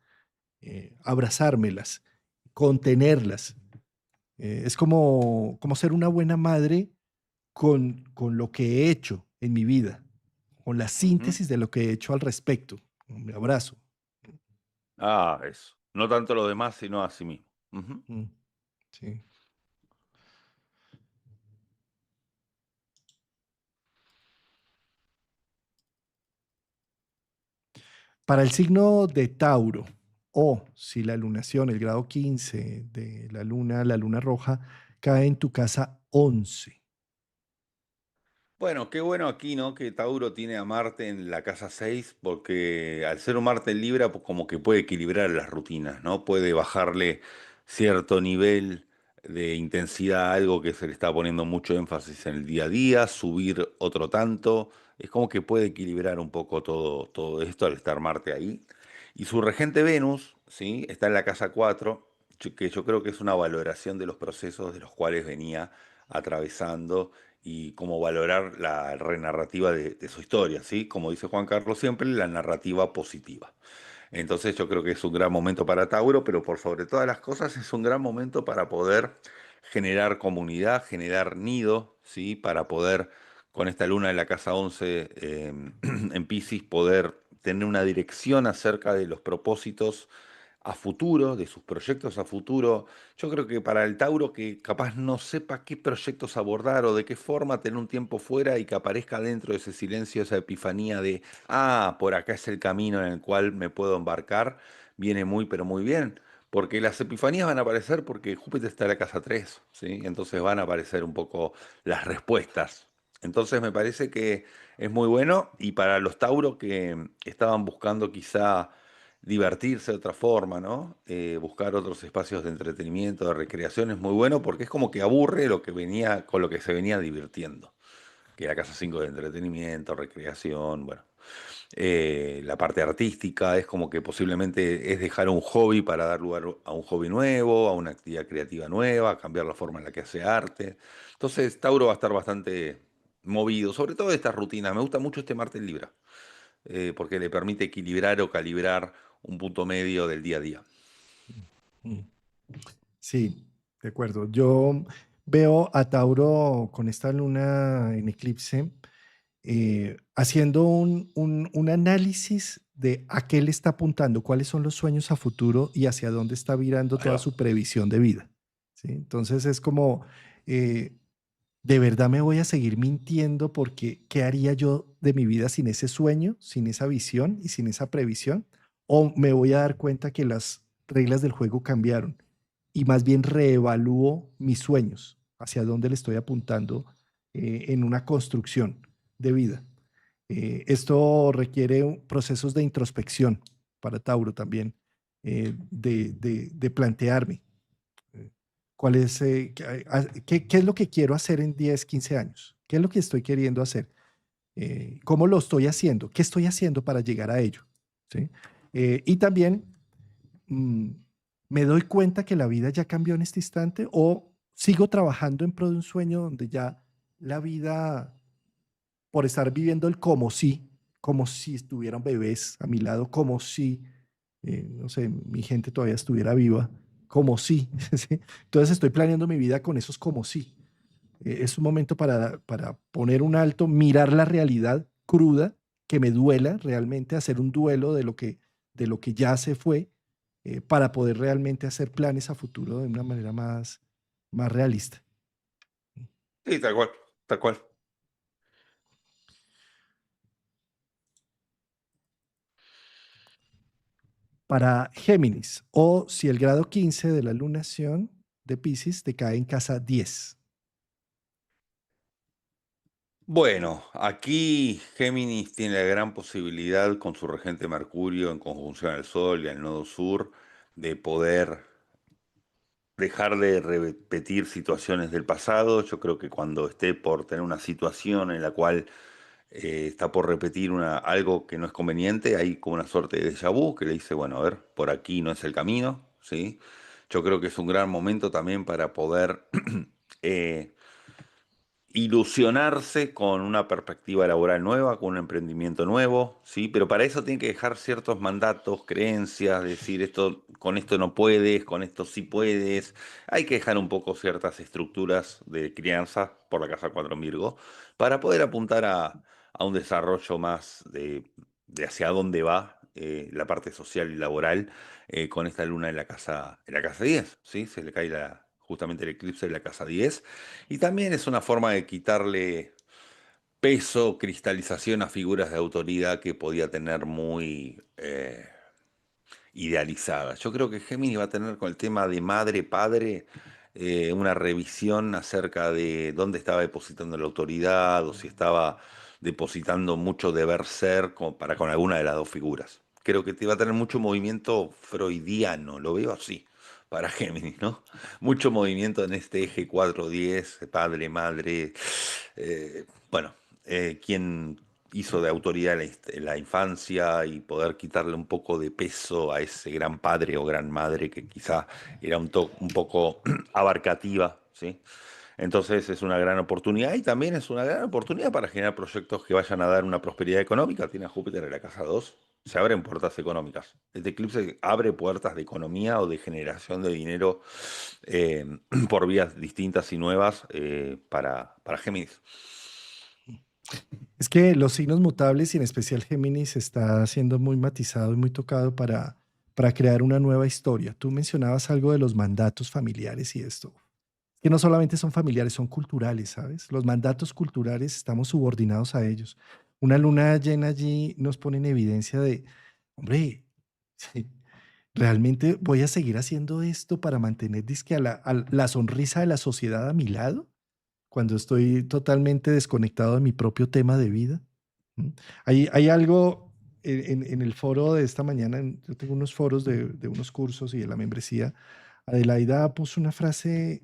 abrazármelas, contenerlas. Es como ser una buena madre con lo que he hecho en mi vida, con la Ujú. síntesis de lo que he hecho al respecto. Me abrazo. Ah, eso. No tanto lo demás, sino a sí mismo. Ujú. Mm, sí. Para el signo de Tauro, o si la lunación, el grado 15 de la luna roja, cae en tu casa 11. Bueno, qué bueno aquí, ¿no? Que Tauro tiene a Marte en la casa 6, porque al ser un Marte en Libra, pues como que puede equilibrar las rutinas, ¿no? Puede bajarle cierto nivel de intensidad a algo que se le está poniendo mucho énfasis en el día a día, subir otro tanto. Es como que puede equilibrar un poco todo esto al estar Marte ahí. Y su regente Venus, ¿sí? Está en la casa 4, que yo creo que es una valoración de los procesos de los cuales venía atravesando y cómo valorar la renarrativa de su historia, ¿sí? Como dice Juan Carlos siempre, la narrativa positiva. Entonces yo creo que es un gran momento para Tauro, pero por sobre todas las cosas es un gran momento para poder generar comunidad, generar nido, ¿sí? Para poder, con esta luna de la casa 11 en Piscis, poder tener una dirección acerca de los propósitos a futuro, de sus proyectos a futuro. Yo creo que para el Tauro que capaz no sepa qué proyectos abordar o de qué forma tener un tiempo fuera y que aparezca dentro de ese silencio, esa epifanía de, ah, por acá es el camino en el cual me puedo embarcar, viene muy, pero muy bien. Porque las epifanías van a aparecer porque Júpiter está en la casa 3, ¿sí? Entonces van a aparecer un poco las respuestas. Entonces me parece que es muy bueno y para los Tauros que estaban buscando quizá divertirse de otra forma, ¿no? Buscar otros espacios de entretenimiento, de recreación es muy bueno porque es como que aburre lo que venía, con lo que se venía divirtiendo. Que la casa 5 de entretenimiento, recreación, bueno. La parte artística es como que posiblemente es dejar un hobby para dar lugar a un hobby nuevo, a una actividad creativa nueva, a cambiar la forma en la que hace arte. Entonces, Tauro va a estar bastante movido, sobre todo de estas rutinas. Me gusta mucho este Marte en Libra, porque le permite equilibrar o calibrar un punto medio del día a día. Mm. Sí, de acuerdo. Yo veo a Tauro con esta luna en eclipse haciendo un análisis de a qué le está apuntando, cuáles son los sueños a futuro y hacia dónde está virando Ahí toda va. su previsión de vida. ¿Sí? Entonces es como, eh, ¿de verdad me voy a seguir mintiendo porque qué haría yo de mi vida sin ese sueño, sin esa visión y sin esa previsión? ¿O me voy a dar cuenta que las reglas del juego cambiaron y más bien reevalúo mis sueños, hacia dónde le estoy apuntando en una construcción de vida? Esto requiere procesos de introspección para Tauro también, de plantearme cuál es, qué es lo que quiero hacer en 10, 15 años, qué es lo que estoy queriendo hacer, cómo lo estoy haciendo, qué estoy haciendo para llegar a ello. ¿Sí? Y también mm, me doy cuenta que la vida ya cambió en este instante o sigo trabajando en pro de un sueño donde ya la vida, por estar viviendo el como si estuvieran bebés a mi lado, como si, no sé, mi gente todavía estuviera viva, como si. ¿Sí? Entonces estoy planeando mi vida con esos como si. Es un momento para poner un alto, mirar la realidad cruda, que me duela realmente, hacer un duelo de lo que ya se fue, para poder realmente hacer planes a futuro de una manera más realista. Sí, tal cual, tal cual. Para Géminis, o si el grado 15 de la lunación de Pisces te cae en casa 10. Bueno, aquí Géminis tiene la gran posibilidad con su regente Mercurio en conjunción al Sol y al nodo sur de poder dejar de repetir situaciones del pasado. Yo creo que cuando esté por tener una situación en la cual está por repetir algo que no es conveniente, hay como una suerte de déjà vu que le dice, bueno, a ver, por aquí no es el camino, ¿sí? Yo creo que es un gran momento también para poder eh, ilusionarse con una perspectiva laboral nueva, con un emprendimiento nuevo, ¿sí? Pero para eso tiene que dejar ciertos mandatos, creencias, decir esto, con esto no puedes, con esto sí puedes. Hay que dejar un poco ciertas estructuras de crianza por la casa 4 en Virgo para poder apuntar a un desarrollo más de hacia dónde va la parte social y laboral con esta luna en la casa 10, ¿sí? Se le cae justamente el eclipse de la casa 10 y también es una forma de quitarle peso, cristalización a figuras de autoridad que podía tener muy idealizadas. Yo creo que Géminis va a tener con el tema de madre-padre una revisión acerca de dónde estaba depositando la autoridad o si estaba depositando mucho deber ser para con alguna de las dos figuras. Creo que te va a tener mucho movimiento freudiano, lo veo así, para Géminis, ¿no? Mucho movimiento en este eje 4-10, padre, madre. Bueno, quien hizo de autoridad la infancia y poder quitarle un poco de peso a ese gran padre o gran madre que quizá era un poco abarcativa, ¿sí? Entonces es una gran oportunidad y también es una gran oportunidad para generar proyectos que vayan a dar una prosperidad económica. Tiene a Júpiter en la casa 2, se abren puertas económicas. Este eclipse abre puertas de economía o de generación de dinero eh, por vías distintas y nuevas para Géminis. Es que los signos mutables y en especial Géminis está siendo muy matizado y muy tocado para crear una nueva historia. Tú mencionabas algo de los mandatos familiares y esto, que no solamente son familiares, son culturales, ¿sabes? Los mandatos culturales estamos subordinados a ellos. Una luna llena allí nos pone en evidencia de, hombre, sí, ¿realmente voy a seguir haciendo esto para mantener dizque a la sonrisa de la sociedad a mi lado? Cuando estoy totalmente desconectado de mi propio tema de vida. ¿Mm? Hay algo en el foro de esta mañana, yo tengo unos foros de unos cursos y de la membresía. Adelaida puso una frase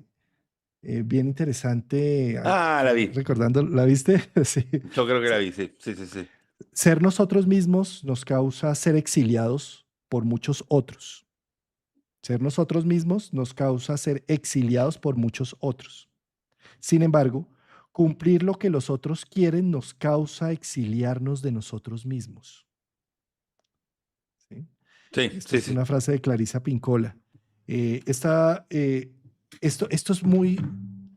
bien interesante, Ah, la vi. recordando, ¿la viste? Sí. Yo creo que la vi, sí, sí, sí, sí. Ser nosotros mismos nos causa ser exiliados por muchos otros. Ser nosotros mismos nos causa ser exiliados por muchos otros. Sin embargo, cumplir lo que los otros quieren nos causa exiliarnos de nosotros mismos. ¿Sí? Sí, Esta sí, es sí. una frase de Clarisa Pincola. Esto es muy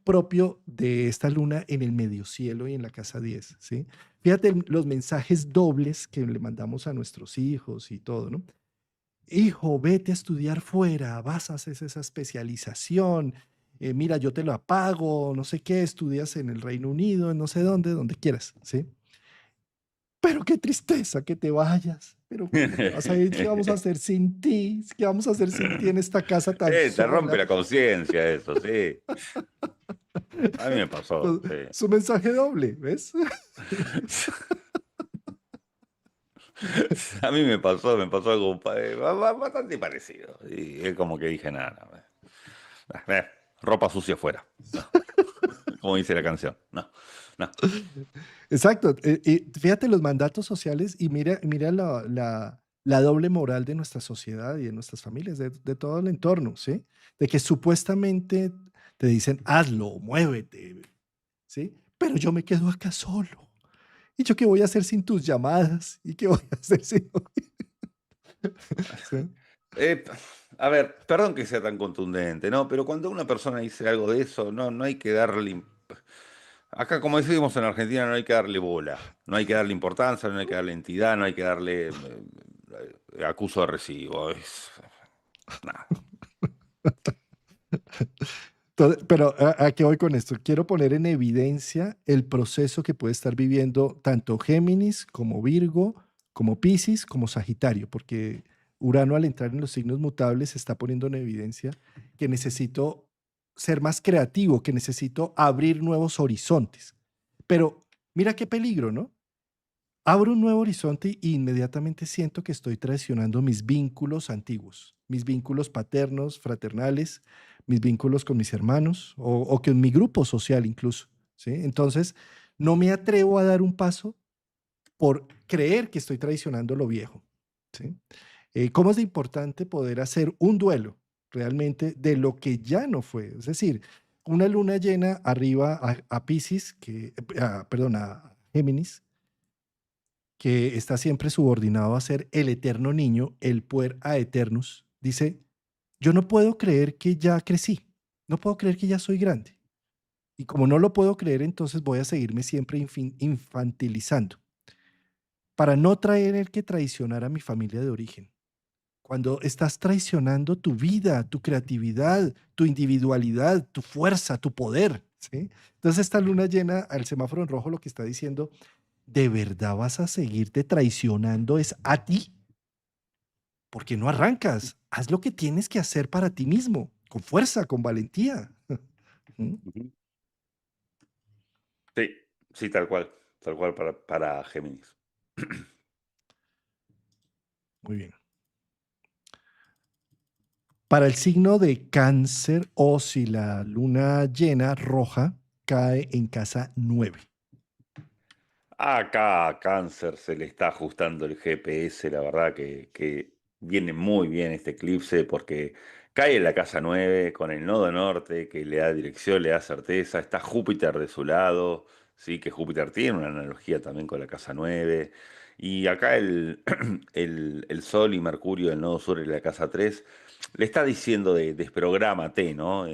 propio de esta luna en el medio cielo y en la casa 10. ¿Sí? Fíjate los mensajes dobles que le mandamos a nuestros hijos y todo, ¿no? Hijo, vete a estudiar fuera, vas a hacer esa especialización, mira, yo te lo pago, no sé qué, estudias en el Reino Unido, en no sé dónde, donde quieras, ¿sí? Pero qué tristeza que te vayas, pero ¿cómo te vas a ir? ¿Qué vamos a hacer sin ti? ¿Qué vamos a hacer sin ti en esta casa tan Te rompe sola? la conciencia eso, sí. A mí me pasó, sí. Su mensaje doble, ¿ves? A mí me pasó algo bastante parecido. Y es como que dije, nada, ropa sucia afuera. No, como dice la canción. No, no. Exacto. Y fíjate los mandatos sociales y mira la doble moral de nuestra sociedad y de nuestras familias, de todo el entorno, ¿sí? De que supuestamente te dicen, hazlo, muévete, ¿sí? Pero yo me quedo acá solo. ¿Y yo qué voy a hacer sin tus llamadas? ¿Y qué voy a hacer sin...? ¿Sí? Eh, a ver, perdón que sea tan contundente, ¿no? Pero cuando una persona dice algo de eso, no hay que darle. Acá, como decimos en Argentina, no hay que darle bola, no hay que darle importancia, no hay que darle entidad, no hay que darle acuso de recibo. Nada. Pero ¿a qué voy con esto? Quiero poner en evidencia el proceso que puede estar viviendo tanto Géminis como Virgo, como Piscis, como Sagitario, porque Urano al entrar en los signos mutables está poniendo en evidencia que necesito ser más creativo, que necesito abrir nuevos horizontes. Pero mira qué peligro, ¿no? abro un nuevo horizonte y inmediatamente siento que estoy traicionando mis vínculos antiguos, mis vínculos paternos, fraternales, mis vínculos con mis hermanos o con mi grupo social incluso, ¿sí? Entonces, no me atrevo a dar un paso por creer que estoy traicionando lo viejo, ¿sí? ¿Cómo es de importante poder hacer un duelo realmente de lo que ya no fue? Es decir, una luna llena arriba a Piscis, perdón, a Géminis, que está siempre subordinado a ser el eterno niño, el puer a eternus, dice, yo no puedo creer que ya crecí, no puedo creer que ya soy grande. Y como no lo puedo creer, entonces voy a seguirme siempre infantilizando para no traer que traicionar a mi familia de origen. Cuando estás traicionando tu vida, tu creatividad, tu individualidad, tu fuerza, tu poder, ¿sí? Entonces esta luna llena al semáforo en rojo lo que está diciendo, ¿de verdad vas a seguirte traicionando es a ti? Porque no arrancas. Haz lo que tienes que hacer para ti mismo, con fuerza, con valentía. ¿Mm? Ujú. Sí, sí, tal cual para Géminis. Muy bien. Para el signo de cáncer o si la luna llena roja cae en casa 9. Acá a Cáncer se le está ajustando el GPS, la verdad que viene muy bien este eclipse porque cae en la casa 9 con el nodo norte que le da dirección, le da certeza, está Júpiter de su lado, sí, que Júpiter tiene una analogía también con la casa 9 y acá el Sol y Mercurio del nodo sur en la casa 3 le está diciendo de desprográmate, ¿no?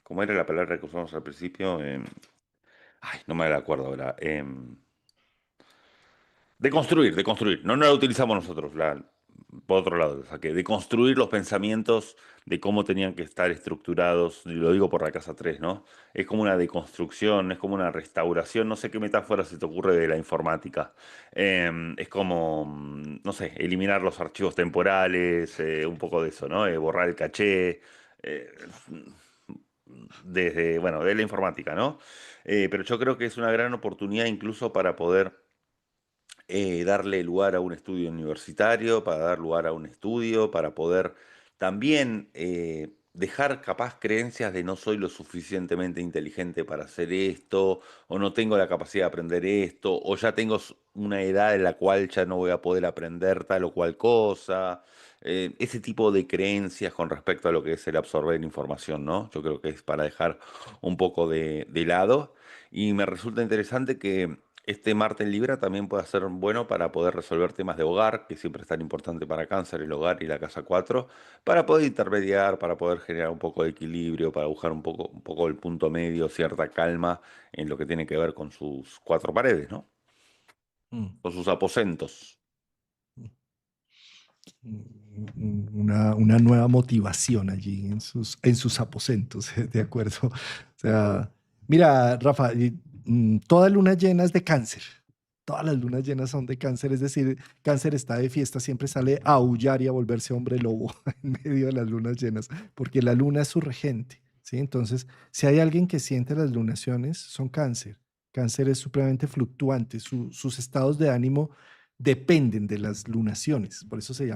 ¿Cómo era la palabra que usamos al principio? Ay, no me la acuerdo ahora. De construir. No, no la utilizamos nosotros, por otro lado, o sea, que de construir los pensamientos de cómo tenían que estar estructurados, y lo digo por la casa 3, ¿no? Es como una deconstrucción, es como una restauración, no sé qué metáfora se te ocurre de la informática. Es como, no sé, eliminar los archivos temporales, un poco de eso, ¿no? Borrar el caché, eh, desde, bueno, de la informática, ¿no? Pero yo creo que es una gran oportunidad incluso para poder darle lugar a un estudio universitario, para dar lugar a un estudio, para poder también dejar capaz creencias de no soy lo suficientemente inteligente para hacer esto, o no tengo la capacidad de aprender esto, o ya tengo una edad en la cual ya no voy a poder aprender tal o cual cosa. Ese tipo de creencias con respecto a lo que es el absorber información, ¿no? Yo creo que es para dejar un poco de lado. Y me resulta interesante que este Marte en Libra también puede ser bueno para poder resolver temas de hogar, que siempre es tan importante para Cáncer, el hogar y la casa 4, para poder intermediar, para poder generar un poco de equilibrio, para buscar un poco el punto medio, cierta calma en lo que tiene que ver con sus cuatro paredes, ¿no? Mm, Con sus aposentos. una nueva motivación allí en sus aposentos, de acuerdo. O sea, mira, Rafa, toda luna llena es de cáncer. Todas las lunas llenas son de cáncer, es decir, cáncer está de fiesta, siempre sale a aullar y a volverse hombre lobo en medio de las lunas llenas, porque la luna es su regente, ¿sí? Entonces, si hay alguien que siente las lunaciones, son cáncer. Cáncer es supremamente fluctuante, sus estados de ánimo dependen de las lunaciones, por eso se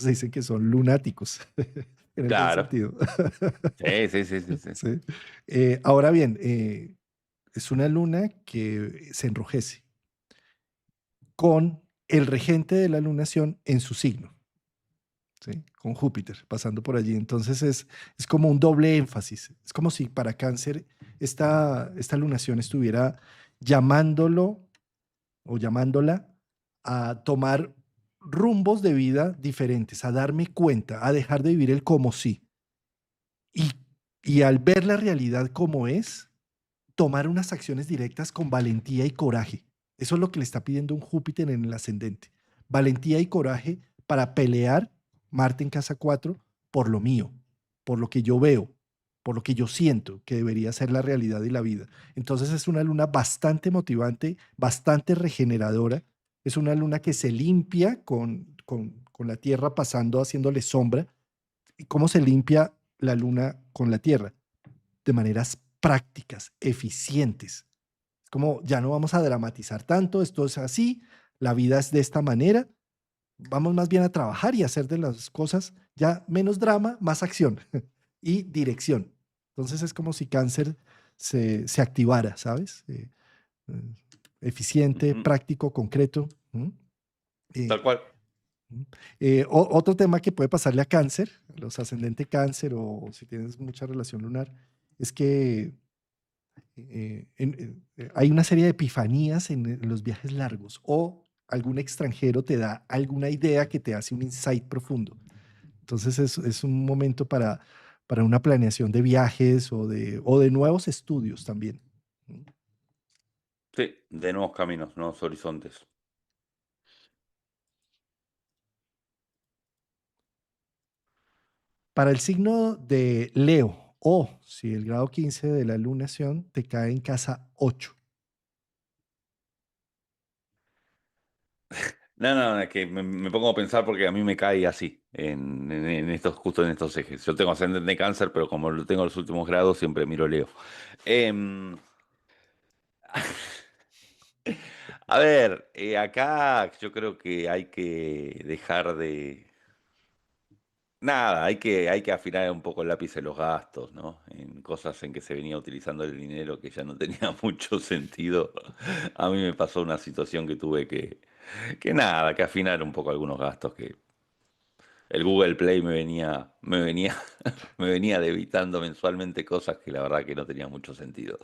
dice que son lunáticos, en el buen Claro. sentido. Sí, sí, sí, sí, sí. ¿Sí? Ahora bien, es una luna que se enrojece con el regente de la lunación en su signo, ¿sí? Con Júpiter pasando por allí. Entonces es como un doble énfasis. Es como si para cáncer esta lunación estuviera llamándolo o llamándola a tomar rumbos de vida diferentes, a darme cuenta, a dejar de vivir el como sí. Y, y al ver la realidad como es, tomar unas acciones directas con valentía y coraje. Eso es lo que le está pidiendo un Júpiter en el ascendente. Valentía y coraje para pelear, Marte en casa 4, por lo mío, por lo que yo veo, por lo que yo siento que debería ser la realidad y la vida. Entonces es una luna bastante motivante, bastante regeneradora. Es una luna que se limpia con la Tierra pasando, haciéndole sombra. ¿Y cómo se limpia la luna con la Tierra? De maneras prácticas, eficientes, Como ya no vamos a dramatizar tanto, esto es así, la vida es de esta manera, vamos más bien a trabajar y hacer de las cosas ya menos drama, más acción y dirección. Entonces es como si cáncer se activara, ¿sabes? Eh, Eficiente, Ujú. práctico, concreto. ¿M? Eh, Tal cual. Otro tema que puede pasarle a cáncer, a los ascendente cáncer o si tienes mucha relación lunar, es que hay una serie de epifanías en los viajes largos o algún extranjero te da alguna idea que te hace un insight profundo. Entonces es un momento para una planeación de viajes o de nuevos estudios también. ¿Mm? Sí, de nuevos caminos, nuevos horizontes. Para el signo de Leo o si el grado 15 de la lunación te cae en casa 8. No, no, es que me pongo a pensar porque a mí me cae así, en estos, justo en estos ejes. Yo tengo ascendente de cáncer, pero como lo tengo en los últimos grados, siempre miro Leo. Em, a ver, acá yo creo que hay que dejar de... Nada, hay que afinar un poco el lápiz en los gastos, ¿no? En cosas en que se venía utilizando el dinero que ya no tenía mucho sentido. A mí me pasó una situación que tuve que nada, que afinar un poco algunos gastos que el Google Play me venía debitando mensualmente cosas que la verdad que no tenían mucho sentido.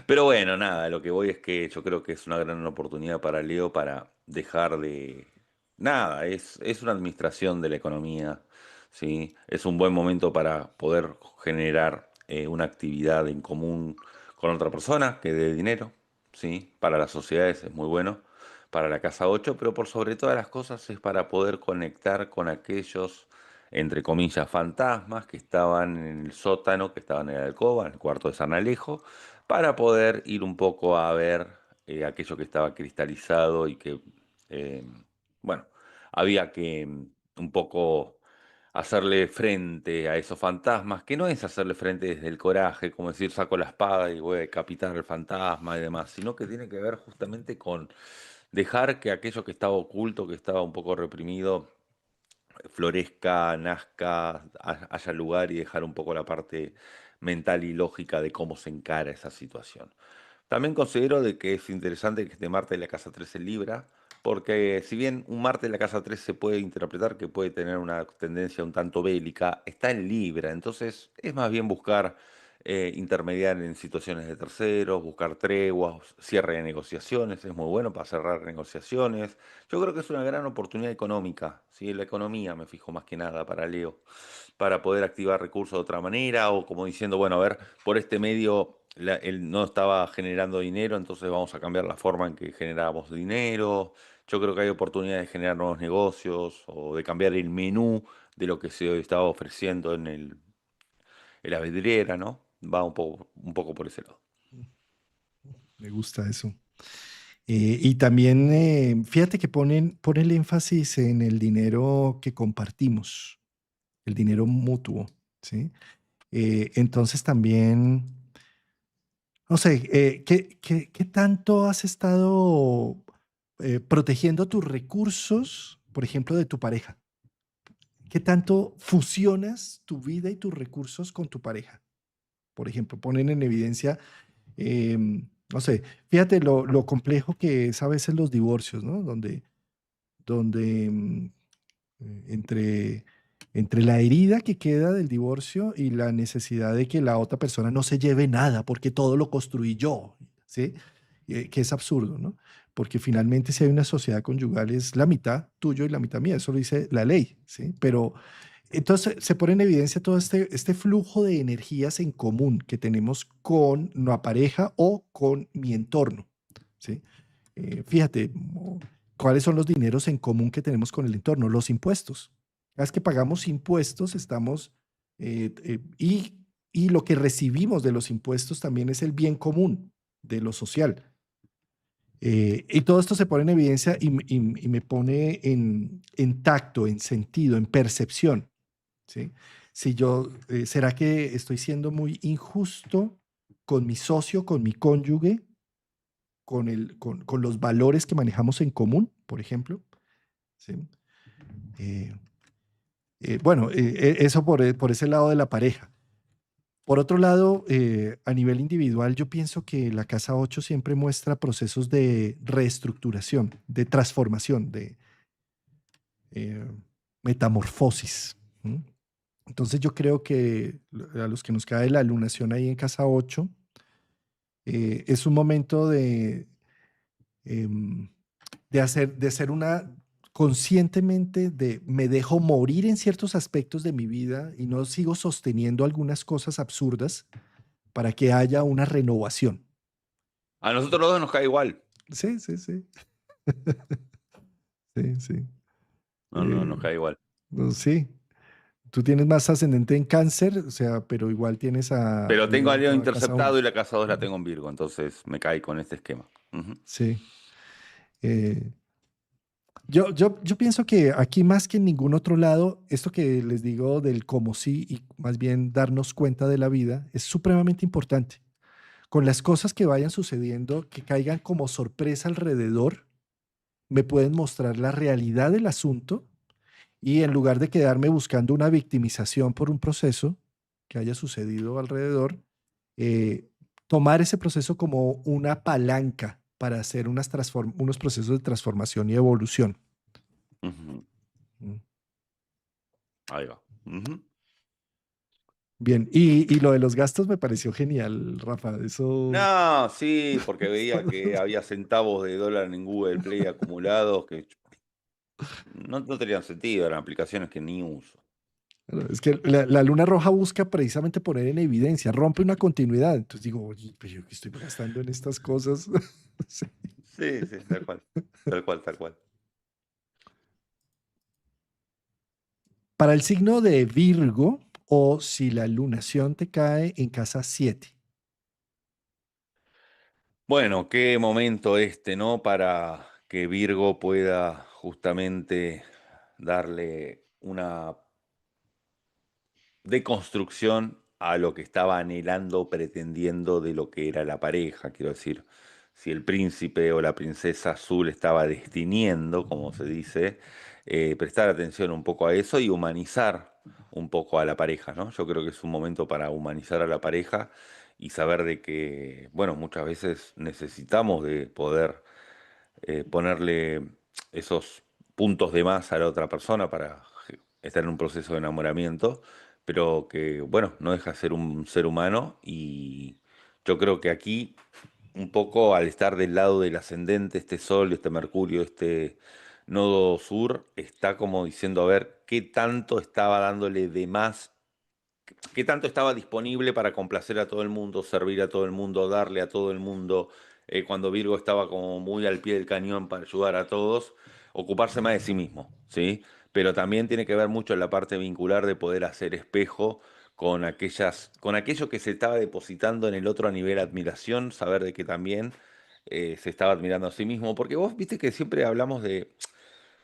Pero bueno, nada, lo que voy es que yo creo que es una gran oportunidad para Leo para dejar de... Nada, es una administración de la economía, ¿sí? Es un buen momento para poder generar una actividad en común con otra persona que dé dinero, ¿sí? Para las sociedades es muy bueno, para la casa 8, pero por sobre todas las cosas es para poder conectar con aquellos, entre comillas, fantasmas que estaban en el sótano, que estaban en la alcoba, en el cuarto de San Alejo, para poder ir un poco a ver aquello que estaba cristalizado y que, eh, bueno, había que un poco hacerle frente a esos fantasmas, que no es hacerle frente desde el coraje, como decir saco la espada y voy a decapitar al fantasma y demás, sino que tiene que ver justamente con dejar que aquello que estaba oculto, que estaba un poco reprimido, florezca, nazca, haya lugar y dejar un poco la parte mental y lógica de cómo se encara esa situación. También considero de que es interesante que esté Marte en la casa 3 en Libra, porque si bien un Marte en la casa 3 se puede interpretar que puede tener una tendencia un tanto bélica, está en Libra, entonces es más bien buscar intermediar en situaciones de terceros, buscar treguas, cierre de negociaciones, es muy bueno para cerrar negociaciones. Yo creo que es una gran oportunidad económica, ¿sí? La economía me fijo más que nada para Leo, para poder activar recursos de otra manera o como diciendo, bueno, a ver, por este medio él no estaba generando dinero, entonces vamos a cambiar la forma en que generamos dinero. Yo creo que hay oportunidades de generar nuevos negocios o de cambiar el menú de lo que se estaba ofreciendo en la vidriera, ¿no? Va un poco por ese lado. Me gusta eso. Y también, fíjate que ponen el énfasis en el dinero que compartimos, el dinero mutuo, ¿sí? Entonces también, no sé, ¿qué tanto has estado protegiendo tus recursos, por ejemplo, de tu pareja? ¿Qué tanto fusionas tu vida y tus recursos con tu pareja? Por ejemplo, ponen en evidencia, no sé, fíjate lo complejo que es a veces los divorcios, ¿no? Donde entre, entre la herida que queda del divorcio y la necesidad de que la otra persona no se lleve nada, porque todo lo construí yo, ¿sí? Que es absurdo, ¿no? Porque finalmente si hay una sociedad conyugal es la mitad tuyo y la mitad mía, eso lo dice la ley, ¿sí? Pero entonces se pone en evidencia todo este flujo de energías en común que tenemos con la pareja o con mi entorno, ¿sí? Fíjate, ¿cuáles son los dineros en común que tenemos con el entorno? Los impuestos. Cada vez que pagamos impuestos, estamos, y lo que recibimos de los impuestos también es el bien común de lo social. Y todo esto se pone en evidencia y me pone en tacto, en sentido, en percepción, ¿sí? Si yo, ¿será que estoy siendo muy injusto con mi socio, con mi cónyuge? con los valores que manejamos en común, por ejemplo. ¿Sí? Eh, bueno, eso por ese lado de la pareja. Por otro lado, a nivel individual, yo pienso que la casa 8 siempre muestra procesos de reestructuración, de transformación, de eh, metamorfosis. ¿M? Entonces yo creo que a los que nos cae la lunación ahí en casa 8, es un momento em, de hacer una conscientemente de me dejo morir en ciertos aspectos de mi vida y no sigo sosteniendo algunas cosas absurdas para que haya una renovación. A nosotros los dos nos cae igual. Sí, sí, sí. Sí, sí. No, no, nos cae igual. No, sí. Tú tienes más ascendente en cáncer, o sea, pero igual tienes a Pero tengo a Leo Leo en la casa interceptado 1. y la casa 2 la tengo en Virgo, entonces me cae con este esquema. Ujú. Sí. Eh, yo pienso que aquí más que en ningún otro lado, esto que les digo del como sí y más bien darnos cuenta de la vida es supremamente importante. Con las cosas que vayan sucediendo, que caigan como sorpresa alrededor, me pueden mostrar la realidad del asunto y en lugar de quedarme buscando una victimización por un proceso que haya sucedido alrededor, eh, tomar ese proceso como una palanca para hacer unos procesos de transformación y evolución. Ujú. Mm. Ahí va. Ujú. Bien, y lo de los gastos me pareció genial, Rafa. Eso. No, sí, porque veía que había centavos de dólar en Google Play acumulados que no tenían sentido, eran aplicaciones que ni uso. Bueno, es que la luna roja busca precisamente poner en evidencia, rompe una continuidad. Entonces digo, oye, pero yo que estoy gastando en estas cosas. Sí. Sí, sí, tal cual. Tal cual, tal cual. Para el signo de Virgo, o si la lunación te cae en casa 7. Bueno, qué momento este, ¿no? Para que Virgo pueda justamente darle una deconstrucción a lo que estaba anhelando, pretendiendo de lo que era la pareja. Quiero decir, si el príncipe o la princesa azul estaba destiniendo, como se dice, prestar atención un poco a eso y humanizar un poco a la pareja, ¿no? Yo creo que es un momento para humanizar a la pareja y saber de que, bueno, muchas veces necesitamos de poder ponerle esos puntos de más a la otra persona para estar en un proceso de enamoramiento, pero que, bueno, no deja de ser un ser humano y yo creo que aquí, un poco al estar del lado del ascendente, este Sol, este Mercurio, este nodo sur, está como diciendo, a ver, qué tanto estaba dándole de más, qué tanto estaba disponible para complacer a todo el mundo, servir a todo el mundo, darle a todo el mundo, cuando Virgo estaba como muy al pie del cañón para ayudar a todos, ocuparse más de sí mismo, ¿sí? Pero también tiene que ver mucho en la parte vincular de poder hacer espejo con aquello que se estaba depositando en el otro a nivel admiración, saber de que también se estaba admirando a sí mismo, porque vos viste que siempre hablamos de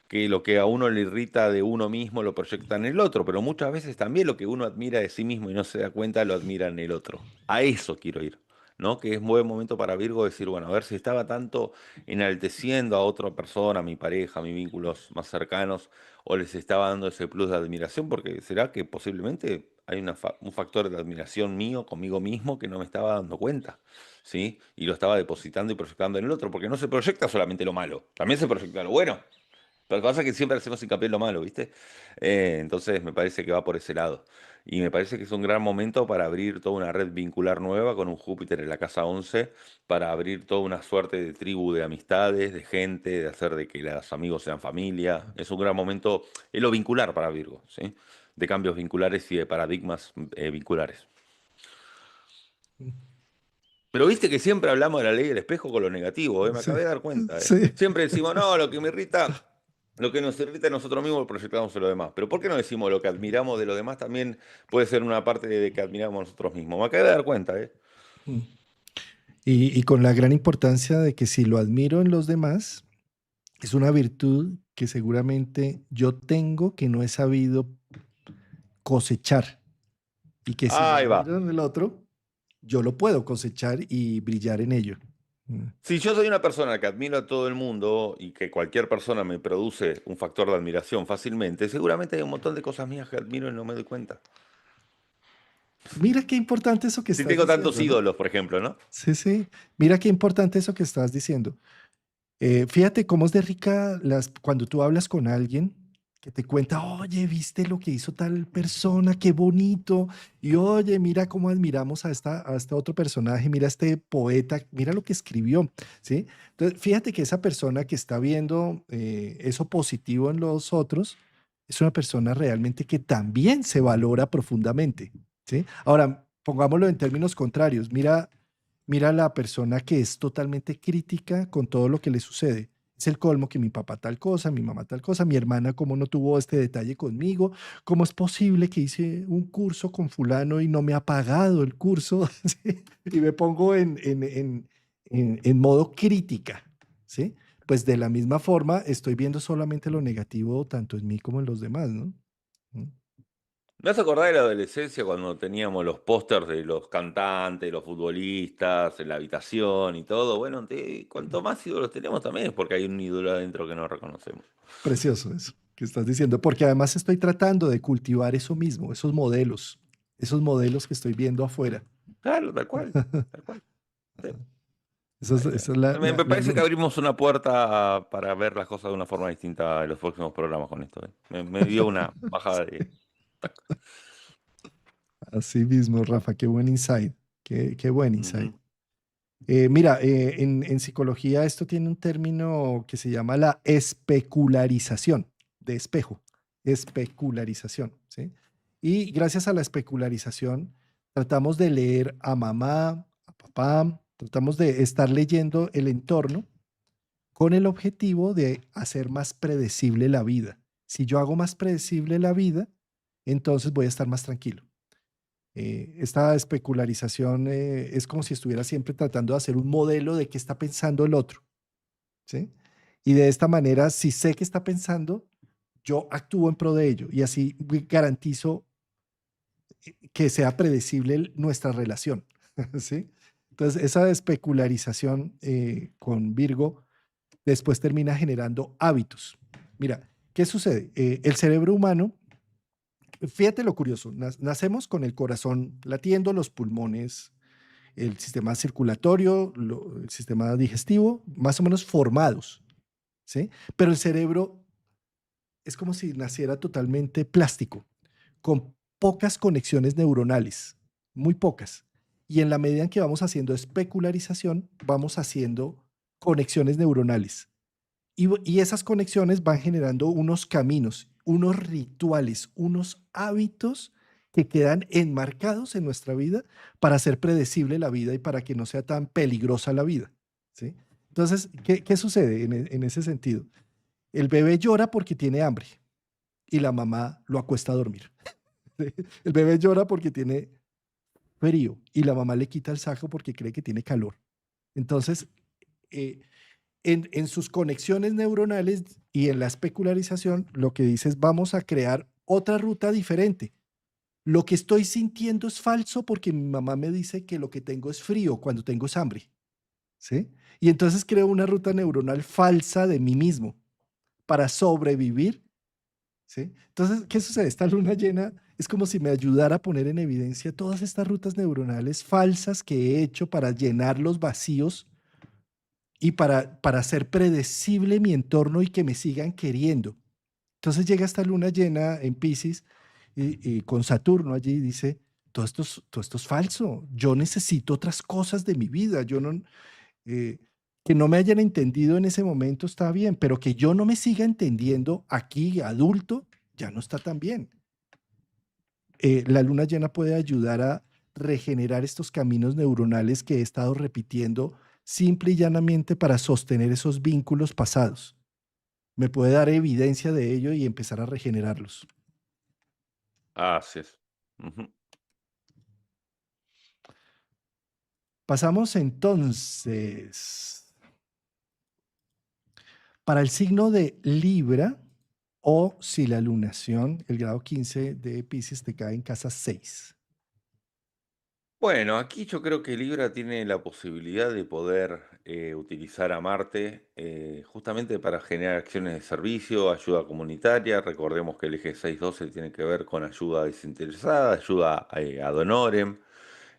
que lo que a uno le irrita de uno mismo lo proyecta en el otro, pero muchas veces también lo que uno admira de sí mismo y no se da cuenta lo admira en el otro. A eso quiero ir, ¿no? Que es un buen momento para Virgo decir, bueno, a ver si estaba tanto enalteciendo a otra persona, a mi pareja, a mis vínculos más cercanos, o les estaba dando ese plus de admiración, porque será que posiblemente hay un factor de admiración mío conmigo mismo que no me estaba dando cuenta. ¿Sí? Y lo estaba depositando y proyectando en el otro, porque no se proyecta solamente lo malo, también se proyecta lo bueno. Lo que pasa es que siempre hacemos hincapié en lo malo, ¿viste? Entonces me parece que va por ese lado. Y me parece que es un gran momento para abrir toda una red vincular nueva con un Júpiter en la casa 11, para abrir toda una suerte de tribu de amistades, de gente, de hacer de que los amigos sean familia. Es un gran momento, es lo vincular para Virgo, ¿sí? De cambios vinculares y de paradigmas vinculares. Pero viste que siempre hablamos de la ley del espejo con lo negativo, ¿eh? Me Sí, acabé de dar cuenta, ¿eh? sí. Siempre decimos, no, lo que me irrita, lo que nos irrita a nosotros mismos lo proyectamos en los demás. Pero ¿por qué no decimos lo que admiramos de los demás también puede ser una parte de que admiramos nosotros mismos? Me acabé de dar cuenta, ¿eh? Mm. Y con la gran importancia de que si lo admiro en los demás, es una virtud que seguramente yo tengo que no he sabido cosechar y que si lo Ahí va. admiro en el otro, yo lo puedo cosechar y brillar en ello. Mm. Si yo soy una persona que admiro a todo el mundo y que cualquier persona me produce un factor de admiración fácilmente, seguramente hay un montón de cosas mías que admiro y no me doy cuenta. Mira qué importante eso que Si estás tengo tantos diciendo, ¿no? ídolos, por ejemplo, ¿no? Sí, sí. Mira qué importante eso que estás diciendo. Fíjate cómo es de rica cuando tú hablas con alguien que te cuenta, oye, ¿viste lo que hizo tal persona? Qué bonito. Y oye, mira cómo admiramos a este otro personaje, mira este poeta, mira lo que escribió, ¿sí? Entonces, fíjate que esa persona que está viendo eso positivo en los otros es una persona realmente que también se valora profundamente, ¿sí? Ahora, pongámoslo en términos contrarios. Mira la persona que es totalmente crítica con todo lo que le sucede. Es el colmo que mi papá tal cosa, mi mamá tal cosa, mi hermana cómo no tuvo este detalle conmigo, cómo es posible que hice un curso con fulano y no me ha pagado el curso. ¿Sí? Y me pongo en modo crítica, ¿sí? Pues de la misma forma estoy viendo solamente lo negativo tanto en mí como en los demás, ¿no? Mm. ¿Me has acordado de la adolescencia cuando teníamos los pósters de los cantantes, los futbolistas, en la habitación y todo? Bueno, cuanto más ídolos tenemos también es porque hay un ídolo adentro que no reconocemos. Precioso eso que estás diciendo, porque además estoy tratando de cultivar eso mismo, esos modelos que estoy viendo afuera. Claro, tal cual, tal cual. Sí. Esa es la, Me la parece que luz. abrimos una puerta para ver las cosas de una forma distinta en los próximos programas con esto. Me dio una bajada de... Así mismo, Rafa, qué buen insight, qué buen insight. Ujú. Mira, en psicología esto tiene un término que se llama la especularización, de espejo, especularización, ¿sí? Y gracias a la especularización tratamos de leer a mamá, a papá, tratamos de estar leyendo el entorno con el objetivo de hacer más predecible la vida. Si yo hago más predecible la vida, entonces voy a estar más tranquilo. Esta especularización es como si estuviera siempre tratando de hacer un modelo de qué está pensando el otro, ¿sí? Y de esta manera, si sé qué está pensando, yo actúo en pro de ello y así garantizo que sea predecible nuestra relación, ¿sí? Entonces, esa especularización con Virgo después termina generando hábitos. Mira, ¿qué sucede? El cerebro humano, fíjate lo curioso, nacemos con el corazón latiendo, los pulmones, el sistema circulatorio, el sistema digestivo, más o menos formados, ¿sí? Pero el cerebro es como si naciera totalmente plástico, con pocas conexiones neuronales, muy pocas. Y en la medida en que vamos haciendo especularización, vamos haciendo conexiones neuronales. Y esas conexiones van generando unos caminos, unos rituales, unos hábitos que quedan enmarcados en nuestra vida para hacer predecible la vida y para que no sea tan peligrosa la vida, ¿sí? Entonces, ¿qué sucede en ese sentido? El bebé llora porque tiene hambre y la mamá lo acuesta a dormir. ¿Sí? El bebé llora porque tiene frío y la mamá le quita el saco porque cree que tiene calor. Entonces, eh, en sus conexiones neuronales y en la especularización, lo que dice es vamos a crear otra ruta diferente. Lo que estoy sintiendo es falso porque mi mamá me dice que lo que tengo es frío cuando tengo es hambre, ¿sí? Y entonces creo una ruta neuronal falsa de mí mismo para sobrevivir, ¿sí? Entonces, ¿qué sucede? Esta luna llena es como si me ayudara a poner en evidencia todas estas rutas neuronales falsas que he hecho para llenar los vacíos y para hacer predecible mi entorno y que me sigan queriendo. Entonces llega esta luna llena en Pisces y con Saturno allí y dice, todo esto es falso, yo necesito otras cosas de mi vida, yo no, eh, que no me hayan entendido en ese momento está bien, pero que yo no me siga entendiendo aquí, adulto, ya no está tan bien. La luna llena puede ayudar a regenerar estos caminos neuronales que he estado repitiendo simple y llanamente para sostener esos vínculos pasados. Me puede dar evidencia de ello y empezar a regenerarlos. Así es. Ujú. Pasamos entonces para el signo de Libra o si la lunación, el grado 15 de Pisces te cae en casa 6. Bueno, aquí yo creo que Libra tiene la posibilidad de poder utilizar a Marte justamente para generar acciones de servicio, ayuda comunitaria. Recordemos que el eje 612 tiene que ver con ayuda desinteresada, ayuda ad honorem.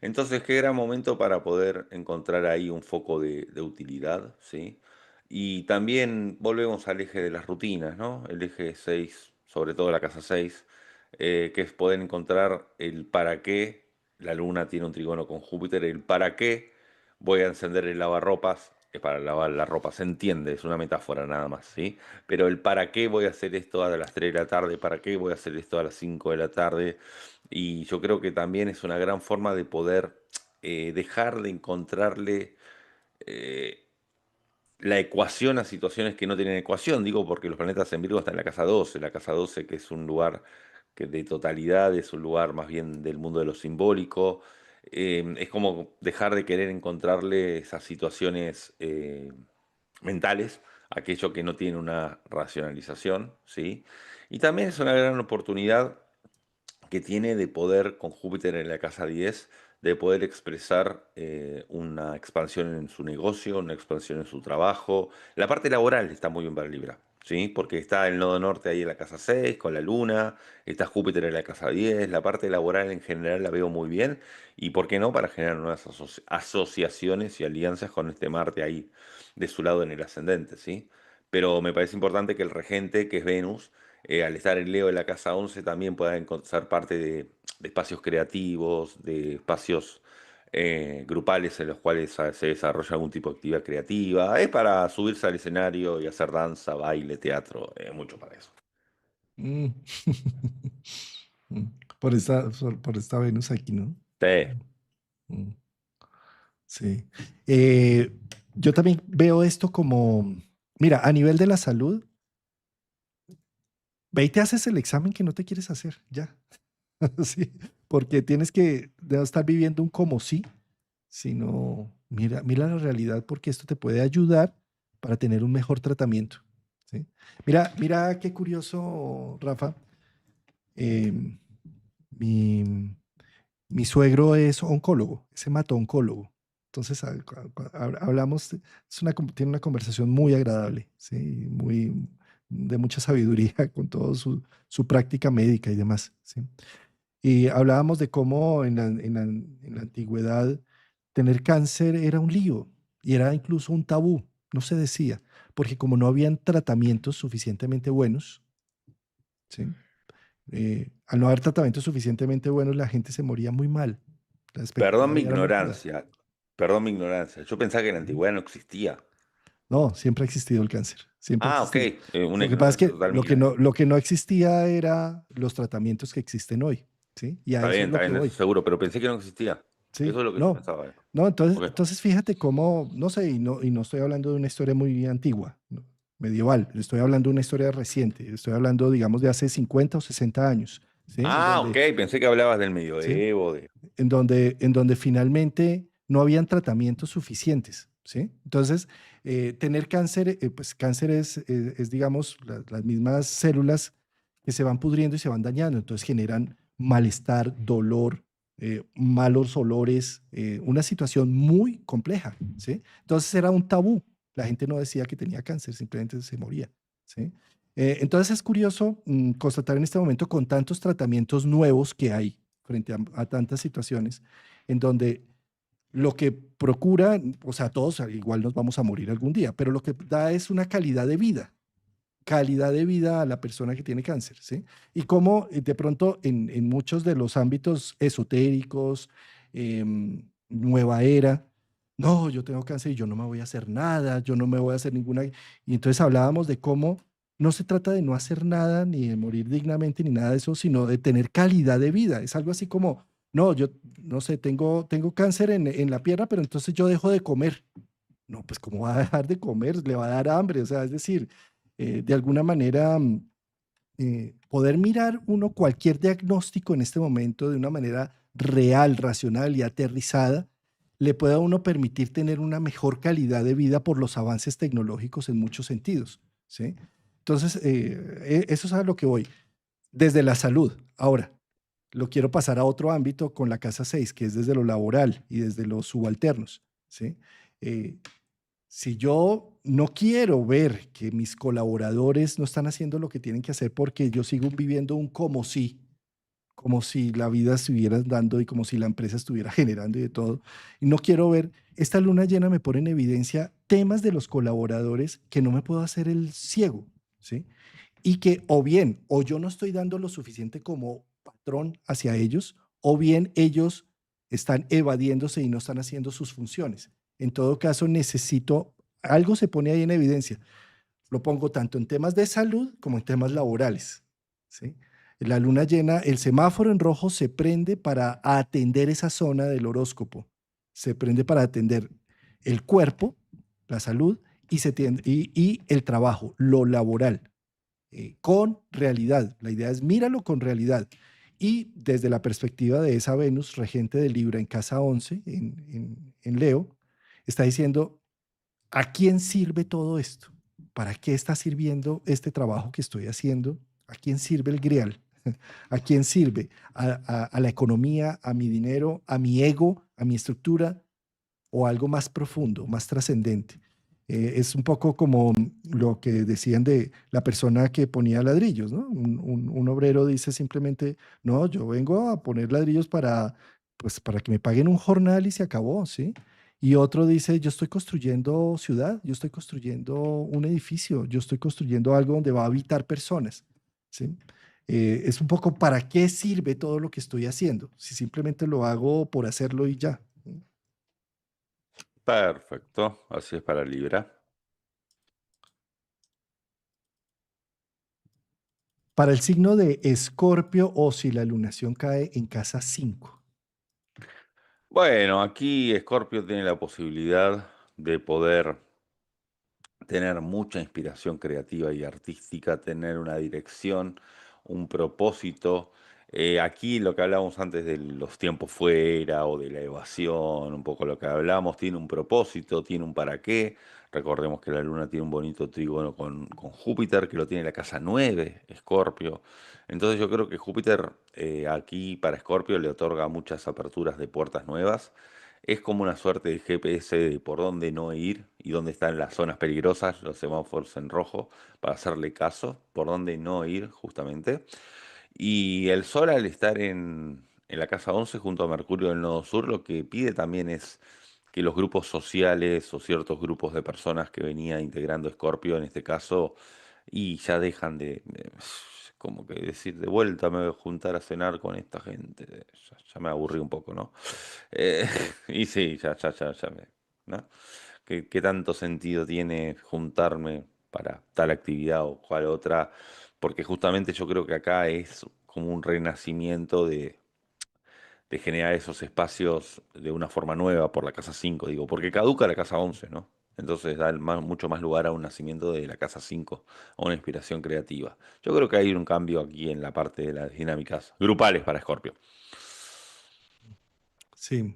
Entonces, qué gran momento para poder encontrar ahí un foco de utilidad, ¿sí? Y también volvemos al eje de las rutinas, ¿no? El eje 6, sobre todo la casa 6, que es poder encontrar el para qué la luna tiene un trígono con Júpiter, el para qué voy a encender el lavarropas, es para lavar la ropa, se entiende, es una metáfora nada más, ¿sí? Pero el para qué voy a hacer esto a las 3 de la tarde, para qué voy a hacer esto a las 5 de la tarde, y yo creo que también es una gran forma de poder dejar de encontrarle eh, la ecuación a situaciones que no tienen ecuación. Digo porque los planetas en Virgo están en la casa 12 que es un lugar que de totalidad, es un lugar más bien del mundo de lo simbólico. Es como dejar de querer encontrarle esas situaciones mentales, aquello que no tiene una racionalización, ¿sí? Y también es una gran oportunidad que tiene de poder, con Júpiter en la casa 10 de poder expresar una expansión en su negocio, una expansión en su trabajo. La parte laboral está muy bien para Libra, ¿sí? Porque está el nodo norte ahí en la casa 6 con la luna, está Júpiter en la casa 10. La parte laboral en general la veo muy bien, y por qué no para generar nuevas asociaciones y alianzas con este Marte ahí de su lado en el ascendente, ¿sí? Pero me parece importante que el regente, que es Venus, al estar en Leo en la casa 11 también pueda ser parte de espacios creativos, de espacios grupales en los cuales se desarrolla algún tipo de actividad creativa. Es para subirse al escenario y hacer danza, baile, teatro, mucho para eso. Mm. Mm. Por esta Venus aquí, ¿no? Sí. Mm. Sí. Eh, yo también veo esto como, mira, a nivel de la salud, ve y te haces el examen que no te quieres hacer, ya. Sí, porque tienes que no estar viviendo un como sí, sino mira la realidad porque esto te puede ayudar para tener un mejor tratamiento. ¿Sí? Mira qué curioso, Rafa. em, mi, mi suegro es oncólogo, es hemato-oncólogo. Entonces hablamos, tiene una conversación muy agradable, ¿sí? Muy de mucha sabiduría con toda su práctica médica y demás, ¿sí? Y hablábamos de cómo en la antigüedad tener cáncer era un lío y era incluso un tabú, no se decía, porque como no habían tratamientos suficientemente buenos, ¿sí? Al no haber tratamientos suficientemente buenos, la gente se moría muy mal. La expectativa Perdón de mi vida era muy mala. ignorancia, perdón mi ignorancia. Yo pensaba que en la antigüedad no existía. No, siempre ha existido el cáncer, siempre ha Ah, ok, existido. una Lo que pasa es ignorancia que total mía. lo que no existía era los tratamientos que existen hoy, ¿sí? Y a eso es lo Está que bien, eso voy. seguro, pero pensé que no existía. Sí, Eso es lo que yo no, pensaba. no, Ok. entonces fíjate cómo, no sé, y no estoy hablando de una historia muy antigua, ¿no? Medieval, estoy hablando de una historia reciente, estoy hablando, digamos, de hace 50 o 60 años, ¿sí? Ah, ok, pensé que hablabas del ¿Sí? medioevo, de... En donde finalmente no habían tratamientos suficientes, ¿sí? Entonces, tener cáncer, pues cáncer es, digamos, las mismas células que se van pudriendo y se van dañando, entonces generan malestar, dolor, malos olores, una situación muy compleja, ¿sí? Entonces era un tabú, la gente no decía que tenía cáncer, simplemente se moría, ¿sí? Entonces es curioso constatar en este momento con tantos tratamientos nuevos que hay frente a tantas situaciones en donde lo que procura, o sea, todos igual nos vamos a morir algún día, pero lo que da es una calidad de vida a la persona que tiene cáncer, ¿sí? Y cómo de pronto en muchos de los ámbitos esotéricos, nueva era, no, yo tengo cáncer y yo no me voy a hacer nada, yo no me voy a hacer ninguna... Y entonces hablábamos de cómo no se trata de no hacer nada, ni de morir dignamente, ni nada de eso, sino de tener calidad de vida. Es algo así como, no, yo no sé, tengo cáncer en la pierna, pero entonces yo dejo de comer. No, pues ¿cómo va a dejar de comer? Le va a dar hambre. O sea, es decir, de alguna manera poder mirar uno cualquier diagnóstico en este momento de una manera real, racional y aterrizada, le puede a uno permitir tener una mejor calidad de vida por los avances tecnológicos en muchos sentidos, ¿sí? Entonces, eso es a lo que voy, desde la salud. Ahora, lo quiero pasar a otro ámbito con la casa 6, que es desde lo laboral y desde los subalternos, ¿sí? Eh, si yo no quiero ver que mis colaboradores no están haciendo lo que tienen que hacer porque yo sigo viviendo un como si la vida estuviera dando y como si la empresa estuviera generando y de todo. Y no quiero ver, esta luna llena me pone en evidencia temas de los colaboradores que no me puedo hacer el ciego, ¿sí? Y que o bien, o yo no estoy dando lo suficiente como patrón hacia ellos, o bien ellos están evadiéndose y no están haciendo sus funciones. En todo caso, necesito, algo se pone ahí en evidencia. Lo pongo tanto en temas de salud como en temas laborales, ¿sí? La luna llena, el semáforo en rojo se prende para atender esa zona del horóscopo. Se prende para atender el cuerpo, la salud y el trabajo, lo laboral, con realidad. La idea es míralo con realidad. Y desde la perspectiva de esa Venus, regente de Libra en casa 11, en Leo, está diciendo, ¿a quién sirve todo esto? ¿Para qué está sirviendo este trabajo que estoy haciendo? ¿A quién sirve el grial? ¿A quién sirve? ¿A la economía, a mi dinero, a mi ego, a mi estructura o algo más profundo, más trascendente? Es un poco como lo que decían de la persona que ponía ladrillos, ¿no? Un obrero dice simplemente, no, yo vengo a poner ladrillos para, pues, para que me paguen un jornal y se acabó, ¿sí? Y otro dice, yo estoy construyendo ciudad, yo estoy construyendo un edificio, yo estoy construyendo algo donde va a habitar personas, ¿sí? Es un poco para qué sirve todo lo que estoy haciendo, si simplemente lo hago por hacerlo y ya. Perfecto, así es para Libra. Para el signo de Escorpio o si la lunación cae en casa 5. Bueno, aquí Escorpio tiene la posibilidad de poder tener mucha inspiración creativa y artística, tener una dirección, un propósito. Aquí lo que hablábamos antes de los tiempos fuera o de la evasión, un poco lo que hablamos, tiene un propósito, tiene un para qué. Recordemos que la luna tiene un bonito trígono con Júpiter, que lo tiene en la casa 9, Escorpio. Entonces yo creo que Júpiter aquí para Escorpio le otorga muchas aperturas de puertas nuevas. Es como una suerte de GPS de por dónde no ir y dónde están las zonas peligrosas, los semáforos en rojo, para hacerle caso, por dónde no ir justamente. Y el Sol al estar en la casa 11 junto a Mercurio del Nodo Sur, lo que pide también es que los grupos sociales o ciertos grupos de personas que venía integrando Escorpio en este caso, y ya dejan como que decir, de vuelta me voy a juntar a cenar con esta gente, ya me aburrí un poco, ¿no? Eh, y sí, ya ¿no? ¿Qué tanto sentido tiene juntarme para tal actividad o cual otra? Porque justamente yo creo que acá es como un renacimiento de generar esos espacios de una forma nueva por la casa 5 digo, porque caduca la casa 11, ¿no? Entonces da mucho más lugar a un nacimiento de la casa 5 a una inspiración creativa. Yo creo que hay un cambio aquí en la parte de las dinámicas grupales para Scorpio. Sí.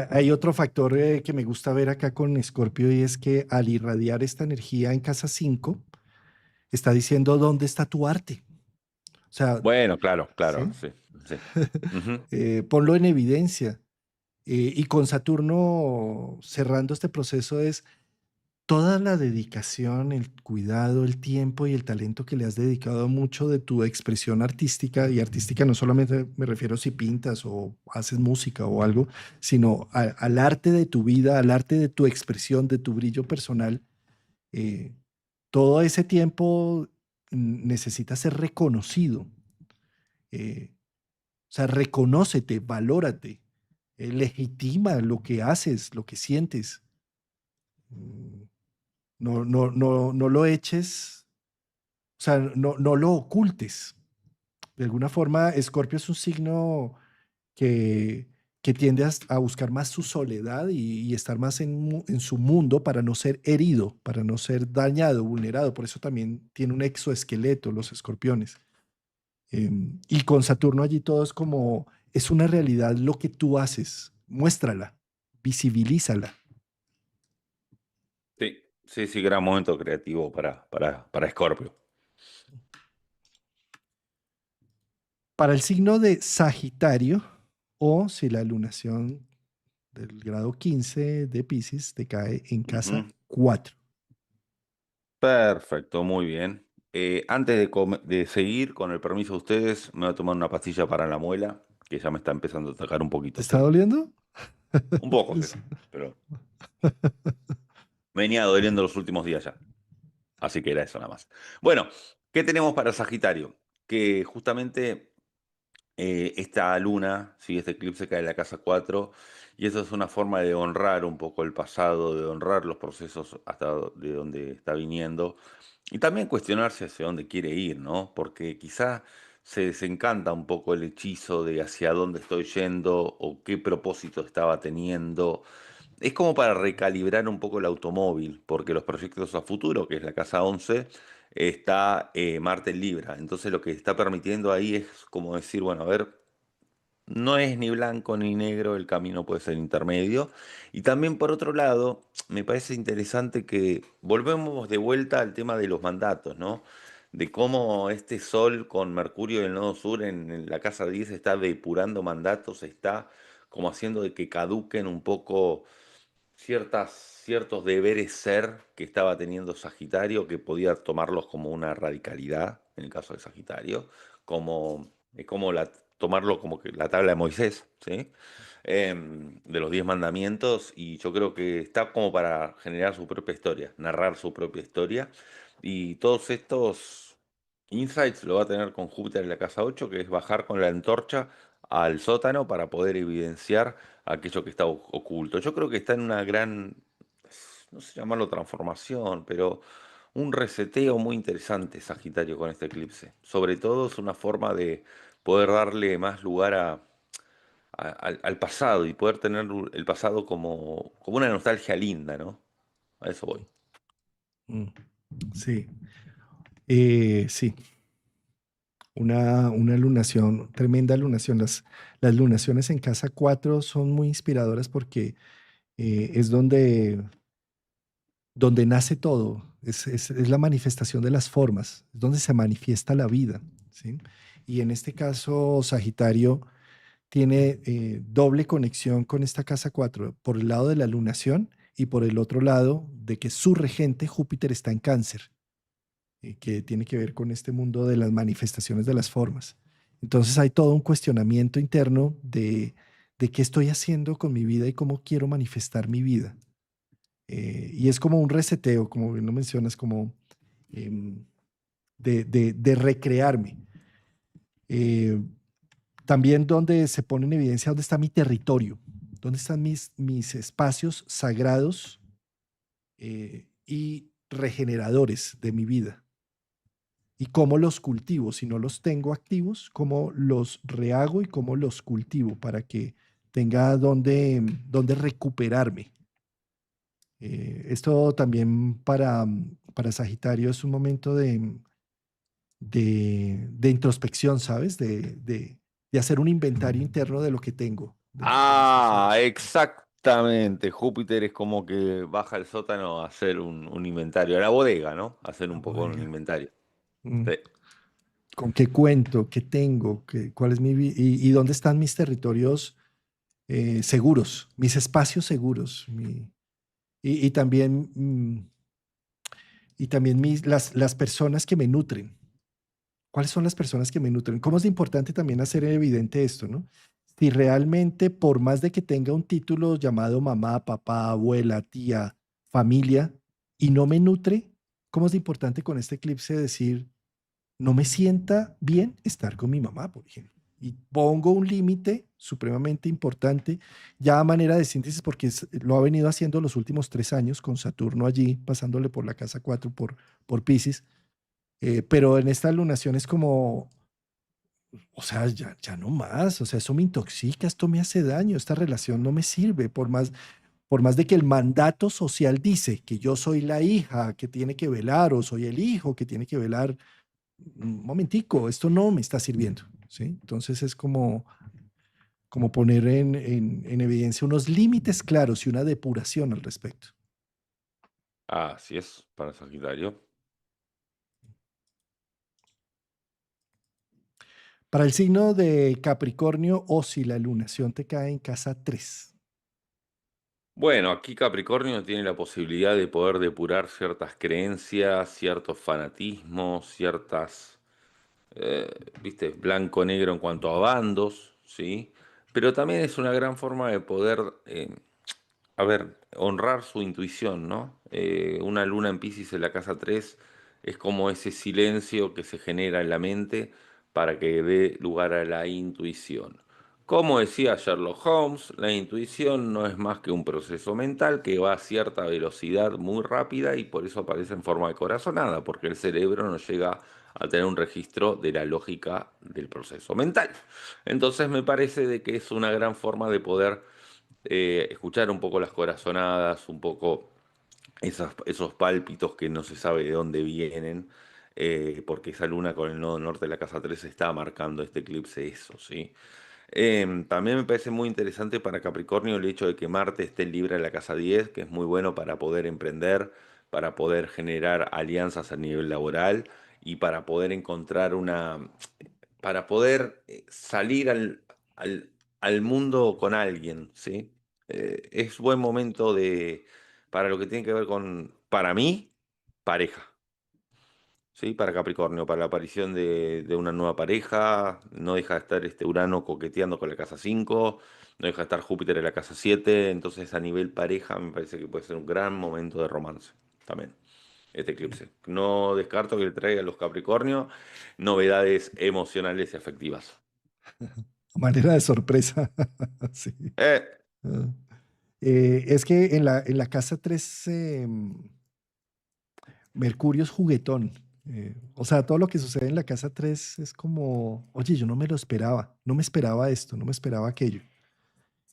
Hay otro factor que me gusta ver acá con Escorpio y es que al irradiar esta energía en casa 5 está diciendo dónde está tu arte. O sea, Bueno, claro, ¿sí? sí, sí. Ujú. Ponlo en evidencia. Y con Saturno cerrando este proceso es toda la dedicación, el cuidado, el tiempo y el talento que le has dedicado a mucho de tu expresión artística, y artística no solamente me refiero si pintas o haces música o algo, sino al arte de tu vida, al arte de tu expresión, de tu brillo personal. eh, Todo ese tiempo necesita ser reconocido. O sea, reconócete, valórate, legitima lo que haces, lo que sientes. Mm, no lo eches, o sea, no lo ocultes. De alguna forma, Escorpio es un signo que, que tiende a buscar más su soledad y estar más en su mundo para no ser herido, para no ser dañado, vulnerado. Por eso también tiene un exoesqueleto los escorpiones. Y con Saturno allí todo es como, es una realidad lo que tú haces. Muéstrala, visibilízala. Sí, sí, sí, gran momento creativo para Scorpio. Para el signo de Sagitario, o si la lunación del grado 15 de Piscis te cae en casa Ujú. 4. Perfecto, muy bien. Antes de seguir, con el permiso de ustedes, me voy a tomar una pastilla para la muela, que ya me está empezando a atacar un ¿Te poquito, está ¿sí? doliendo? Un poco, sí, Es- pero venía doliendo los últimos días ya. Así que era eso nada más. Bueno, ¿qué tenemos para Sagitario? Que justamente esta luna, ¿sí? Este eclipse cae en la casa 4 y eso es una forma de honrar un poco el pasado, de honrar los procesos hasta de donde está viniendo y también cuestionarse hacia dónde quiere ir, ¿no? Porque quizá se desencanta un poco el hechizo de hacia dónde estoy yendo o qué propósito estaba teniendo. Es como para recalibrar un poco el automóvil, porque los proyectos a futuro, que es la casa 11 está Marte en Libra. Entonces lo que está permitiendo ahí es como decir, bueno, a ver, no es ni blanco ni negro, el camino puede ser intermedio. Y también por otro lado, me parece interesante que volvemos de vuelta al tema de los mandatos, ¿no? De cómo este Sol con Mercurio del Nodo Sur en la casa 10 está depurando mandatos, está como haciendo de que caduquen un poco ciertos deberes ser que estaba teniendo Sagitario, que podía tomarlos como una radicalidad, en el caso de Sagitario, como, es como tomarlo como que la tabla de Moisés, ¿sí? De los 10 mandamientos, y yo creo que está como para generar su propia historia, narrar su propia historia, y todos estos insights lo va a tener con Júpiter en la casa 8, que es bajar con la antorcha al sótano para poder evidenciar aquello que está oculto. Yo creo que está en una gran, no sé llamarlo transformación, pero un reseteo muy interesante, Sagitario, con este eclipse. Sobre todo es una forma de poder darle más lugar al pasado y poder tener el pasado como una nostalgia linda, ¿no? A eso voy. Mm, sí, sí, una lunación, tremenda lunación. Las lunaciones en casa 4 son muy inspiradoras porque es donde nace todo, es la manifestación de las formas, es donde se manifiesta la vida, ¿sí? Y en este caso, Sagitario tiene doble conexión con esta casa 4 por el lado de la lunación y por el otro lado de que su regente Júpiter está en Cáncer, que tiene que ver con este mundo de las manifestaciones de las formas. Entonces hay todo un cuestionamiento interno de qué estoy haciendo con mi vida y cómo quiero manifestar mi vida. Y es como un reseteo, como bien lo mencionas, como em, de recrearme. Eh, También donde se pone en evidencia dónde está mi territorio, dónde están mis espacios sagrados y regeneradores de mi vida. Y cómo los cultivo. Si no los tengo activos, cómo los rehago y cómo los cultivo para que tenga donde recuperarme. Esto también para Sagitario es un momento de introspección, ¿sabes? De hacer un inventario interno de lo que tengo, de mis Ah, tesoros. exactamente. Júpiter es como que baja al sótano a hacer un inventario, a la bodega, ¿no? A hacer La un poco un bodega. inventario. Mm. Sí. ¿Con qué cuento? ¿Qué tengo? ¿Cuál es mi y dónde están mis territorios seguros? Mis espacios seguros. Y también, y también las personas que me nutren. ¿Cuáles son las personas que me nutren? ¿Cómo es importante también hacer evidente esto, no? Si realmente, por más de que tenga un título llamado mamá, papá, abuela, tía, familia, y no me nutre, ¿cómo es importante con este eclipse decir, no me sienta bien estar con mi mamá, por ejemplo? Y pongo un límite supremamente importante, ya a manera de síntesis, porque lo ha venido haciendo los últimos 3 años con Saturno allí, pasándole por la casa 4 por Pisces. Pero en esta lunación es como, o sea, ya no más, o sea, eso me intoxica, esto me hace daño, esta relación no me sirve, por más de que el mandato social dice que yo soy la hija que tiene que velar o soy el hijo que tiene que velar, un momentico, esto no me está sirviendo, ¿sí? Entonces es como poner en evidencia unos límites claros y una depuración al respecto. Así es, para Sagitario. Para el signo de Capricornio o si la lunación te cae en casa 3. Bueno, aquí Capricornio tiene la posibilidad de poder depurar ciertas creencias, ciertos fanatismos, ciertas, eh, viste, blanco-negro en cuanto a bandos, ¿sí? Pero también es una gran forma de poder, a ver, honrar su intuición, ¿no? Una luna en Piscis en la casa 3 es como ese silencio que se genera en la mente para que dé lugar a la intuición. Como decía Sherlock Holmes, la intuición no es más que un proceso mental que va a cierta velocidad muy rápida y por eso aparece en forma de corazonada, porque el cerebro no llega a tener un registro de la lógica del proceso mental. Entonces me parece de que es una gran forma de poder escuchar un poco las corazonadas, un poco esos pálpitos que no se sabe de dónde vienen, porque esa luna con el nodo norte de la casa 3 está marcando este eclipse eso, ¿sí? También me parece muy interesante para Capricornio el hecho de que Marte esté en Libra en la casa 10, que es muy bueno para poder emprender, para poder generar alianzas a nivel laboral y para poder encontrar para poder salir al mundo con alguien, ¿sí? Es buen momento para lo que tiene que ver con, para mí, pareja. ¿Sí? Para Capricornio, para la aparición de una nueva pareja, no deja de estar este Urano coqueteando con la casa 5, no deja de estar Júpiter en la casa 7, entonces a nivel pareja me parece que puede ser un gran momento de romance también, este eclipse. No descarto que le traiga a los Capricornios novedades emocionales y afectivas. Manera de sorpresa. Sí. Eh, Ah. Es que en la casa 3 Mercurio es juguetón. O sea, todo lo que sucede en la casa 3 es como, oye, yo no me lo esperaba, no me esperaba esto, no me esperaba aquello.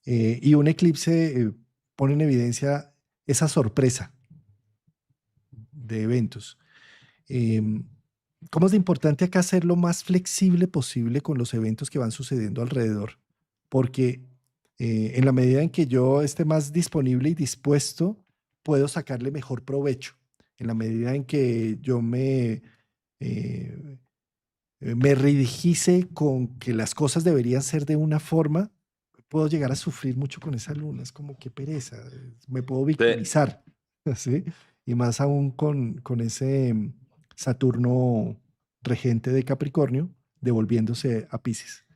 Y un eclipse pone en evidencia esa sorpresa de eventos. Em, ¿Cómo es de importante acá ser lo más flexible posible con los eventos que van sucediendo alrededor? Porque en la medida en que yo esté más disponible y dispuesto, puedo sacarle mejor provecho. En la medida en que yo eh, me ridigice con que las cosas deberían ser de una forma, puedo llegar a sufrir mucho con esa luna. Es como que pereza, me puedo sí. victimizar, ¿sí? Y más aún con ese Saturno regente de Capricornio devolviéndose a Pisces.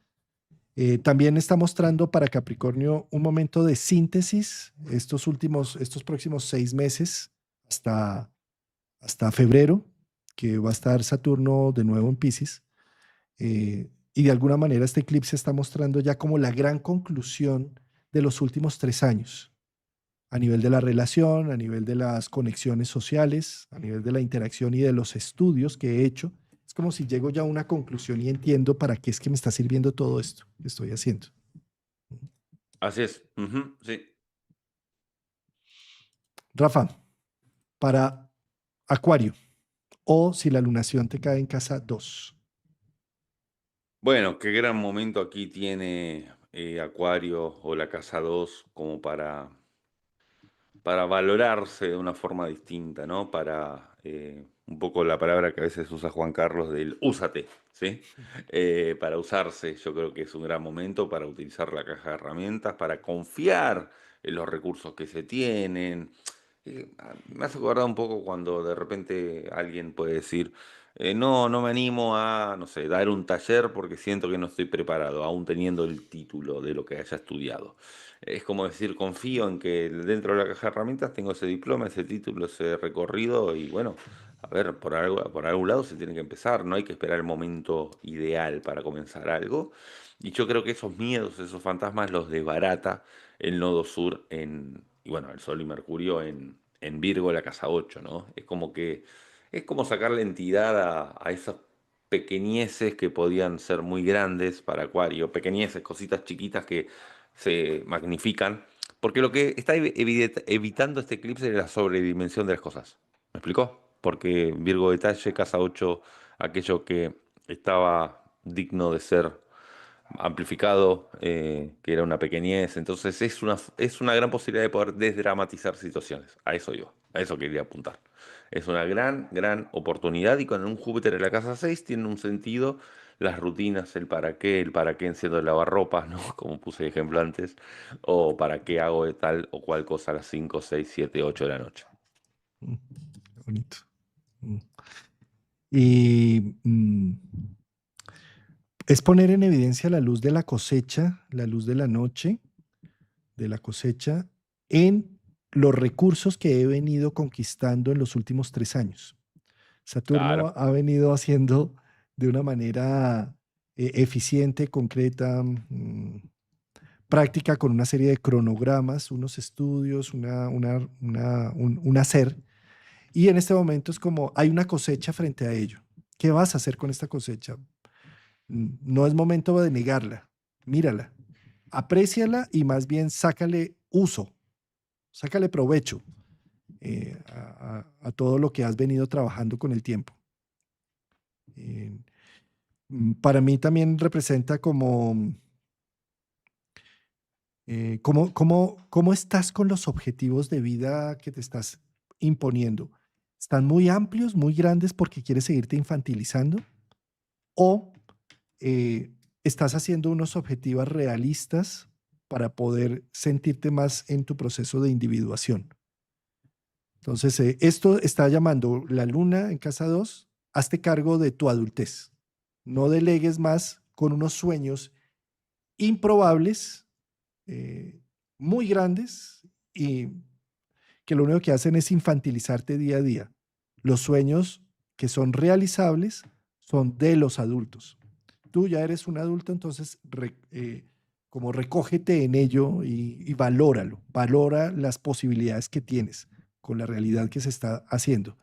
También está mostrando para Capricornio un momento de síntesis estos próximos 6 meses hasta febrero, que va a estar Saturno de nuevo en Pisces. Y de alguna manera este eclipse está mostrando ya como la gran conclusión de los últimos 3 años, a nivel de la relación, a nivel de las conexiones sociales, a nivel de la interacción y de los estudios que he hecho. Es como si llego ya a una conclusión y entiendo para qué es que me está sirviendo todo esto que estoy haciendo. Así es. Ujú, sí. Rafa, para Acuario, o si la lunación te cae en casa 2. Bueno, qué gran momento aquí tiene Acuario o la casa 2 como para valorarse de una forma distinta, ¿no? Para un poco la palabra que a veces usa Juan Carlos del úsate, ¿sí? Para usarse, yo creo que es un gran momento para utilizar la caja de herramientas, para confiar en los recursos que se tienen. Me hace acordar un poco cuando de repente alguien puede decir, no, no me animo a, no sé, dar un taller porque siento que no estoy preparado, aún teniendo el título de lo que haya estudiado. Es como decir, confío en que dentro de la caja de herramientas tengo ese diploma, ese título, ese recorrido y bueno, a ver, por algún lado se tiene que empezar, no hay que esperar el momento ideal para comenzar algo. Y yo creo que esos miedos, esos fantasmas los desbarata el nodo sur y bueno, el Sol y Mercurio en Virgo, la casa 8, ¿no? Es como sacarle entidad a esas pequeñeces que podían ser muy grandes para Acuario, pequeñeces, cositas chiquitas que se magnifican, porque lo que está evitando este eclipse es la sobredimensión de las cosas. ¿Me explicó? Porque Virgo detalle, casa 8, aquello que estaba digno de ser amplificado, que era una pequeñez, entonces es una gran posibilidad de poder desdramatizar situaciones. A eso yo, a eso quería apuntar. Es una gran, gran oportunidad y con un Júpiter en la casa 6 tiene un sentido las rutinas, el para qué enciendo el lavarropas, ¿no? Como puse de ejemplo antes, o para qué hago de tal o cual cosa a las 5, 6, 7, 8 de la noche. Mm, qué bonito. Mm. Y es poner en evidencia la luz de la cosecha, la luz de la noche, de la cosecha, en los recursos que he venido conquistando en los últimos 3 años. Saturno Claro, ha venido haciendo de una manera eficiente, concreta, práctica, con una serie de cronogramas, unos estudios, un hacer. Y en este momento es como hay una cosecha frente a ello. ¿Qué vas a hacer con esta cosecha? No es momento de negarla. Mírala, apréciala y más bien sácale uso, sácale provecho a todo lo que has venido trabajando con el tiempo. Eh, para mí también representa como cómo estás con los objetivos de vida que te estás imponiendo. ¿Están muy amplios, muy grandes porque quieres seguirte infantilizando? ¿O eh, estás haciendo unos objetivos realistas para poder sentirte más en tu proceso de individuación? Entonces, esto está llamando la luna en casa 2. Hazte cargo de tu adultez. No delegues más con unos sueños improbables, eh, muy grandes y que lo único que hacen es infantilizarte día a día. Los sueños que son realizables son de los adultos. Tú ya eres un adulto, entonces como recógete en ello y valóralo, valora las posibilidades que tienes con la realidad que se está haciendo.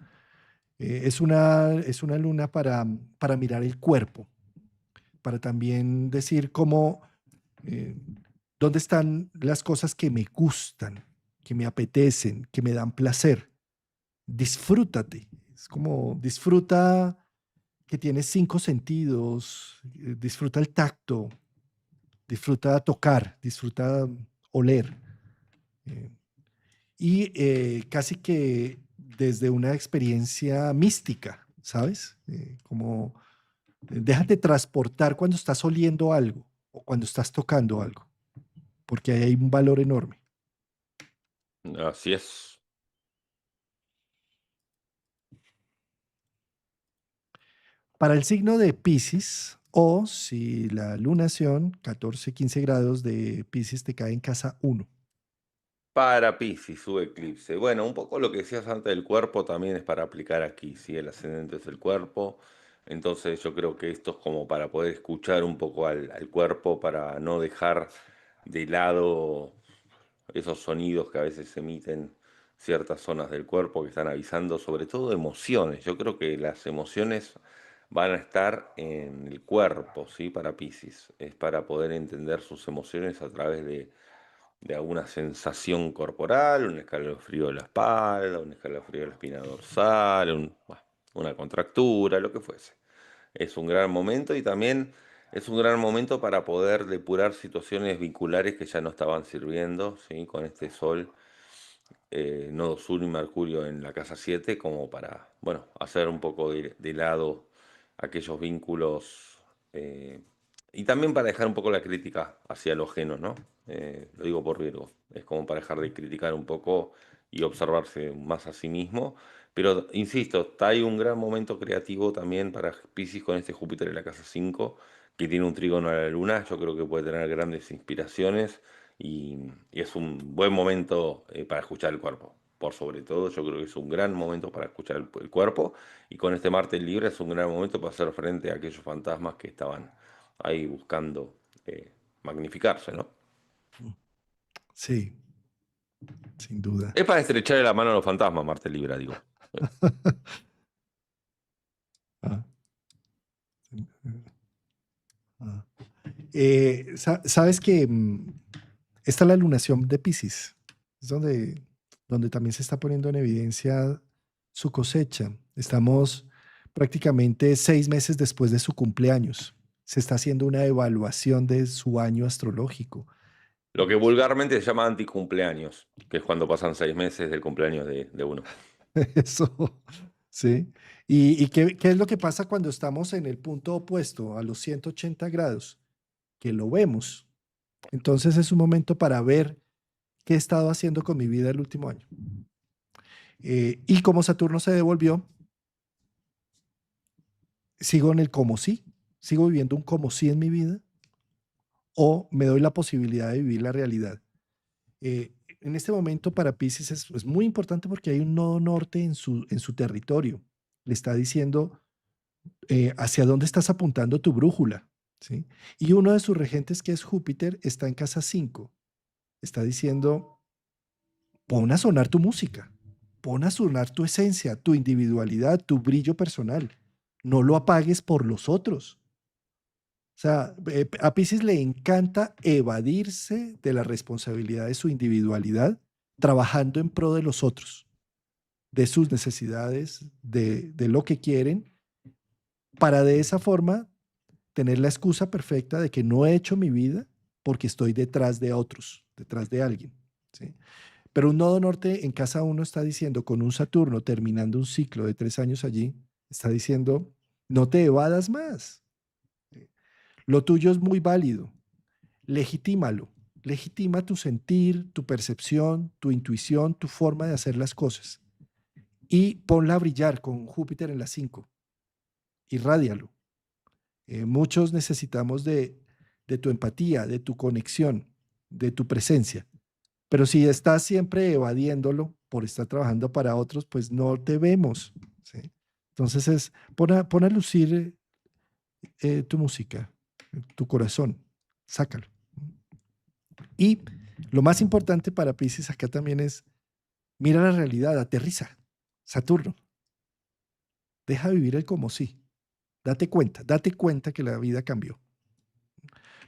Es una luna para mirar el cuerpo, para también decir cómo, eh, dónde están las cosas que me gustan, que me apetecen, que me dan placer. Disfrútate. Es como disfruta que tienes 5 sentidos, disfruta el tacto, disfruta tocar, disfruta oler. eh, casi que desde una experiencia mística, ¿sabes? Como déjate transportar cuando estás oliendo algo o cuando estás tocando algo, porque ahí hay un valor enorme. así es. Para el signo de Piscis, o si la lunación, 14, 15 grados de Piscis te cae en casa 1. Para Piscis, su eclipse. Bueno, un poco lo que decías antes del cuerpo también es para aplicar aquí, si el ascendente es el cuerpo. Entonces yo creo que esto es como para poder escuchar un poco al cuerpo, para no dejar de lado esos sonidos que a veces emiten ciertas zonas del cuerpo que están avisando, sobre todo emociones. Yo creo que las emociones van a estar en el cuerpo, ¿sí? Para Piscis. Es para poder entender sus emociones a través de alguna sensación corporal, un escalofrío de la espalda, un escalofrío de la espina dorsal, una contractura, lo que fuese. Es un gran momento y también es un gran momento para poder depurar situaciones vinculares que ya no estaban sirviendo, ¿sí? Con este sol, nodo sur y Mercurio en la casa 7, como para, bueno, hacer un poco de lado aquellos vínculos, eh, y también para dejar un poco la crítica hacia lo ajeno, ¿no? Lo digo por Virgo, es como para dejar de criticar un poco y observarse más a sí mismo. Pero insisto, está ahí un gran momento creativo también para Piscis con este Júpiter en la casa 5, que tiene un trígono a la luna. Yo creo que puede tener grandes inspiraciones y es un buen momento para escuchar el cuerpo. Por sobre todo, yo creo que es un gran momento para escuchar el cuerpo. Y con este Marte libre es un gran momento para hacer frente a aquellos fantasmas que estaban ahí buscando magnificarse, ¿no? Sí, sin duda. Es para estrecharle la mano a los fantasmas, Marte libre, digo. Ah, ah. Sabes que esta es la lunación de Piscis, es donde también se está poniendo en evidencia su cosecha. Estamos prácticamente 6 meses después de su cumpleaños. Se está haciendo una evaluación de su año astrológico. Lo que vulgarmente se llama anticumpleaños, que es cuando pasan 6 meses del cumpleaños de uno. Eso, sí. ¿Y qué es lo que pasa cuando estamos en el punto opuesto, a los 180 grados? Que lo vemos. Entonces es un momento para ver qué he estado haciendo con mi vida el último año. Y como Saturno se devolvió, sigo en el como sí, sigo viviendo un como sí en mi vida o me doy la posibilidad de vivir la realidad. En este momento para Pisces es muy importante porque hay un nodo norte en su territorio. Le está diciendo hacia dónde estás apuntando tu brújula, ¿sí? Y uno de sus regentes, que es Júpiter, está en casa 5. Está diciendo, pon a sonar tu música, pon a sonar tu esencia, tu individualidad, tu brillo personal. No lo apagues por los otros. O sea, a Pisces le encanta evadirse de la responsabilidad de su individualidad, trabajando en pro de los otros, de sus necesidades, de lo que quieren, para de esa forma tener la excusa perfecta de que no he hecho mi vida porque estoy detrás de otros, detrás de alguien, ¿sí? Pero un nodo norte en casa uno está diciendo, con un Saturno terminando un ciclo de 3 años allí, está diciendo, no te evadas más. Lo tuyo es muy válido. Legitímalo. Legitima tu sentir, tu percepción, tu intuición, tu forma de hacer las cosas. Y ponla a brillar con Júpiter en la 5. Irrádialo. Muchos necesitamos de tu empatía, de tu conexión, de tu presencia. Pero si estás siempre evadiéndolo por estar trabajando para otros, pues no te vemos, ¿sí? Entonces pon a lucir tu música, tu corazón, sácalo. Y lo más importante para Pisces acá también es, mira la realidad, aterriza, Saturno, deja vivir el como sí, date cuenta que la vida cambió.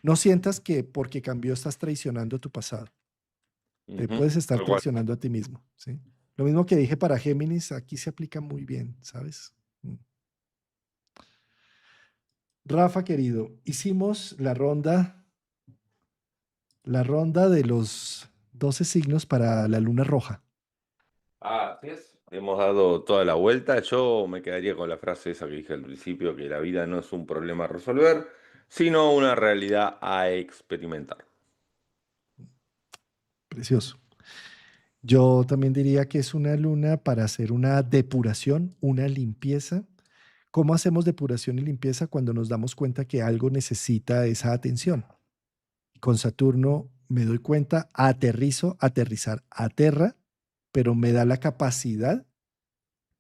No sientas que porque cambió estás traicionando tu pasado. Te Ujú, puedes estar tal cual. traicionando a ti mismo, ¿sí? Lo mismo que dije para Géminis, aquí se aplica muy bien, ¿sabes? Mm. Rafa, querido, hicimos la ronda de los 12 signos para la luna roja. Así es. Hemos dado toda la vuelta. Yo me quedaría con la frase esa que dije al principio, que la vida no es un problema a resolver, sino una realidad a experimentar. Precioso. Yo también diría que es una luna para hacer una depuración, una limpieza. ¿Cómo hacemos depuración y limpieza cuando nos damos cuenta que algo necesita esa atención? Con Saturno me doy cuenta, aterrizo, aterrizar, aterra, pero me da la capacidad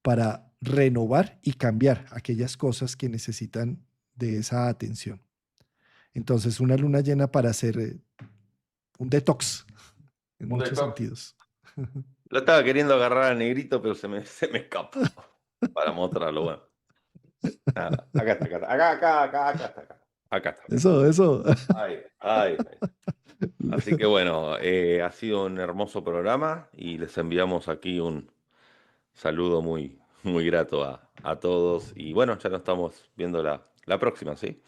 para renovar y cambiar aquellas cosas que necesitan de esa atención. Entonces, una luna llena para hacer un detox en Un muchos detox. sentidos. Lo estaba queriendo agarrar a Negrito, pero se me escapó. Para mostrarlo, bueno. Nada, acá está, acá está. Acá está, acá. Acá está, acá está. Eso. Ahí, ahí, ahí. Así que bueno, ha sido un hermoso programa y les enviamos aquí un saludo muy, muy grato a todos. Y bueno, ya nos estamos viendo la próxima, ¿sí?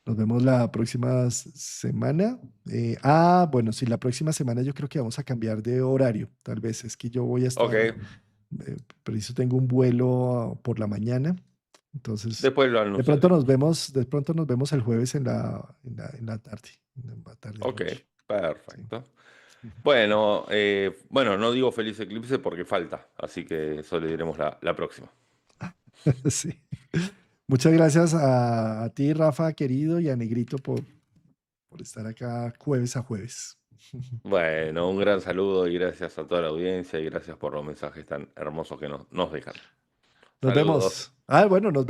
Nos vemos la próxima semana. Bueno, sí, la próxima semana yo creo que vamos a cambiar de horario. Tal vez es que yo voy a Ok, estar, preciso tengo un vuelo por la mañana. Entonces, después lo anunciaremos. de pronto nos vemos el jueves en la tarde, en la tarde Ok, noche. Sí. perfecto. Bueno, bueno, no digo feliz eclipse porque falta, así que eso le diremos la próxima. Sí. Muchas gracias a ti, Rafa, querido, y a Negrito por estar acá jueves a jueves. Bueno, un gran saludo y gracias a toda la audiencia y gracias por los mensajes tan hermosos que nos dejan. Nos Saludos. vemos. Bueno, nos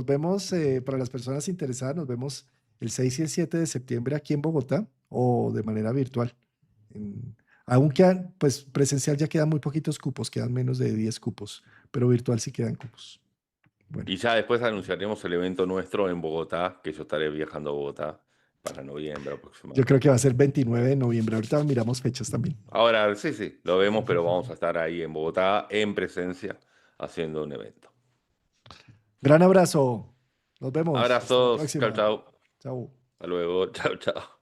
vemos para las personas interesadas, nos vemos el 6 y el 7 de septiembre aquí en Bogotá o de manera virtual. Aún quedan, pues presencial ya quedan muy poquitos cupos, quedan menos de 10 cupos, pero virtual sí quedan cupos. Bueno, Y ya después anunciaremos el evento nuestro en Bogotá, que yo estaré viajando a Bogotá para noviembre yo creo que aproximadamente. va a ser 29 de noviembre. Ahorita miramos fechas también. Ahora, sí, sí, lo vemos, pero vamos a estar ahí en Bogotá en presencia haciendo un evento. Gran abrazo. Nos vemos. Hasta la Abrazos, chao, próxima. chao. Chao. Hasta luego, chao, chao.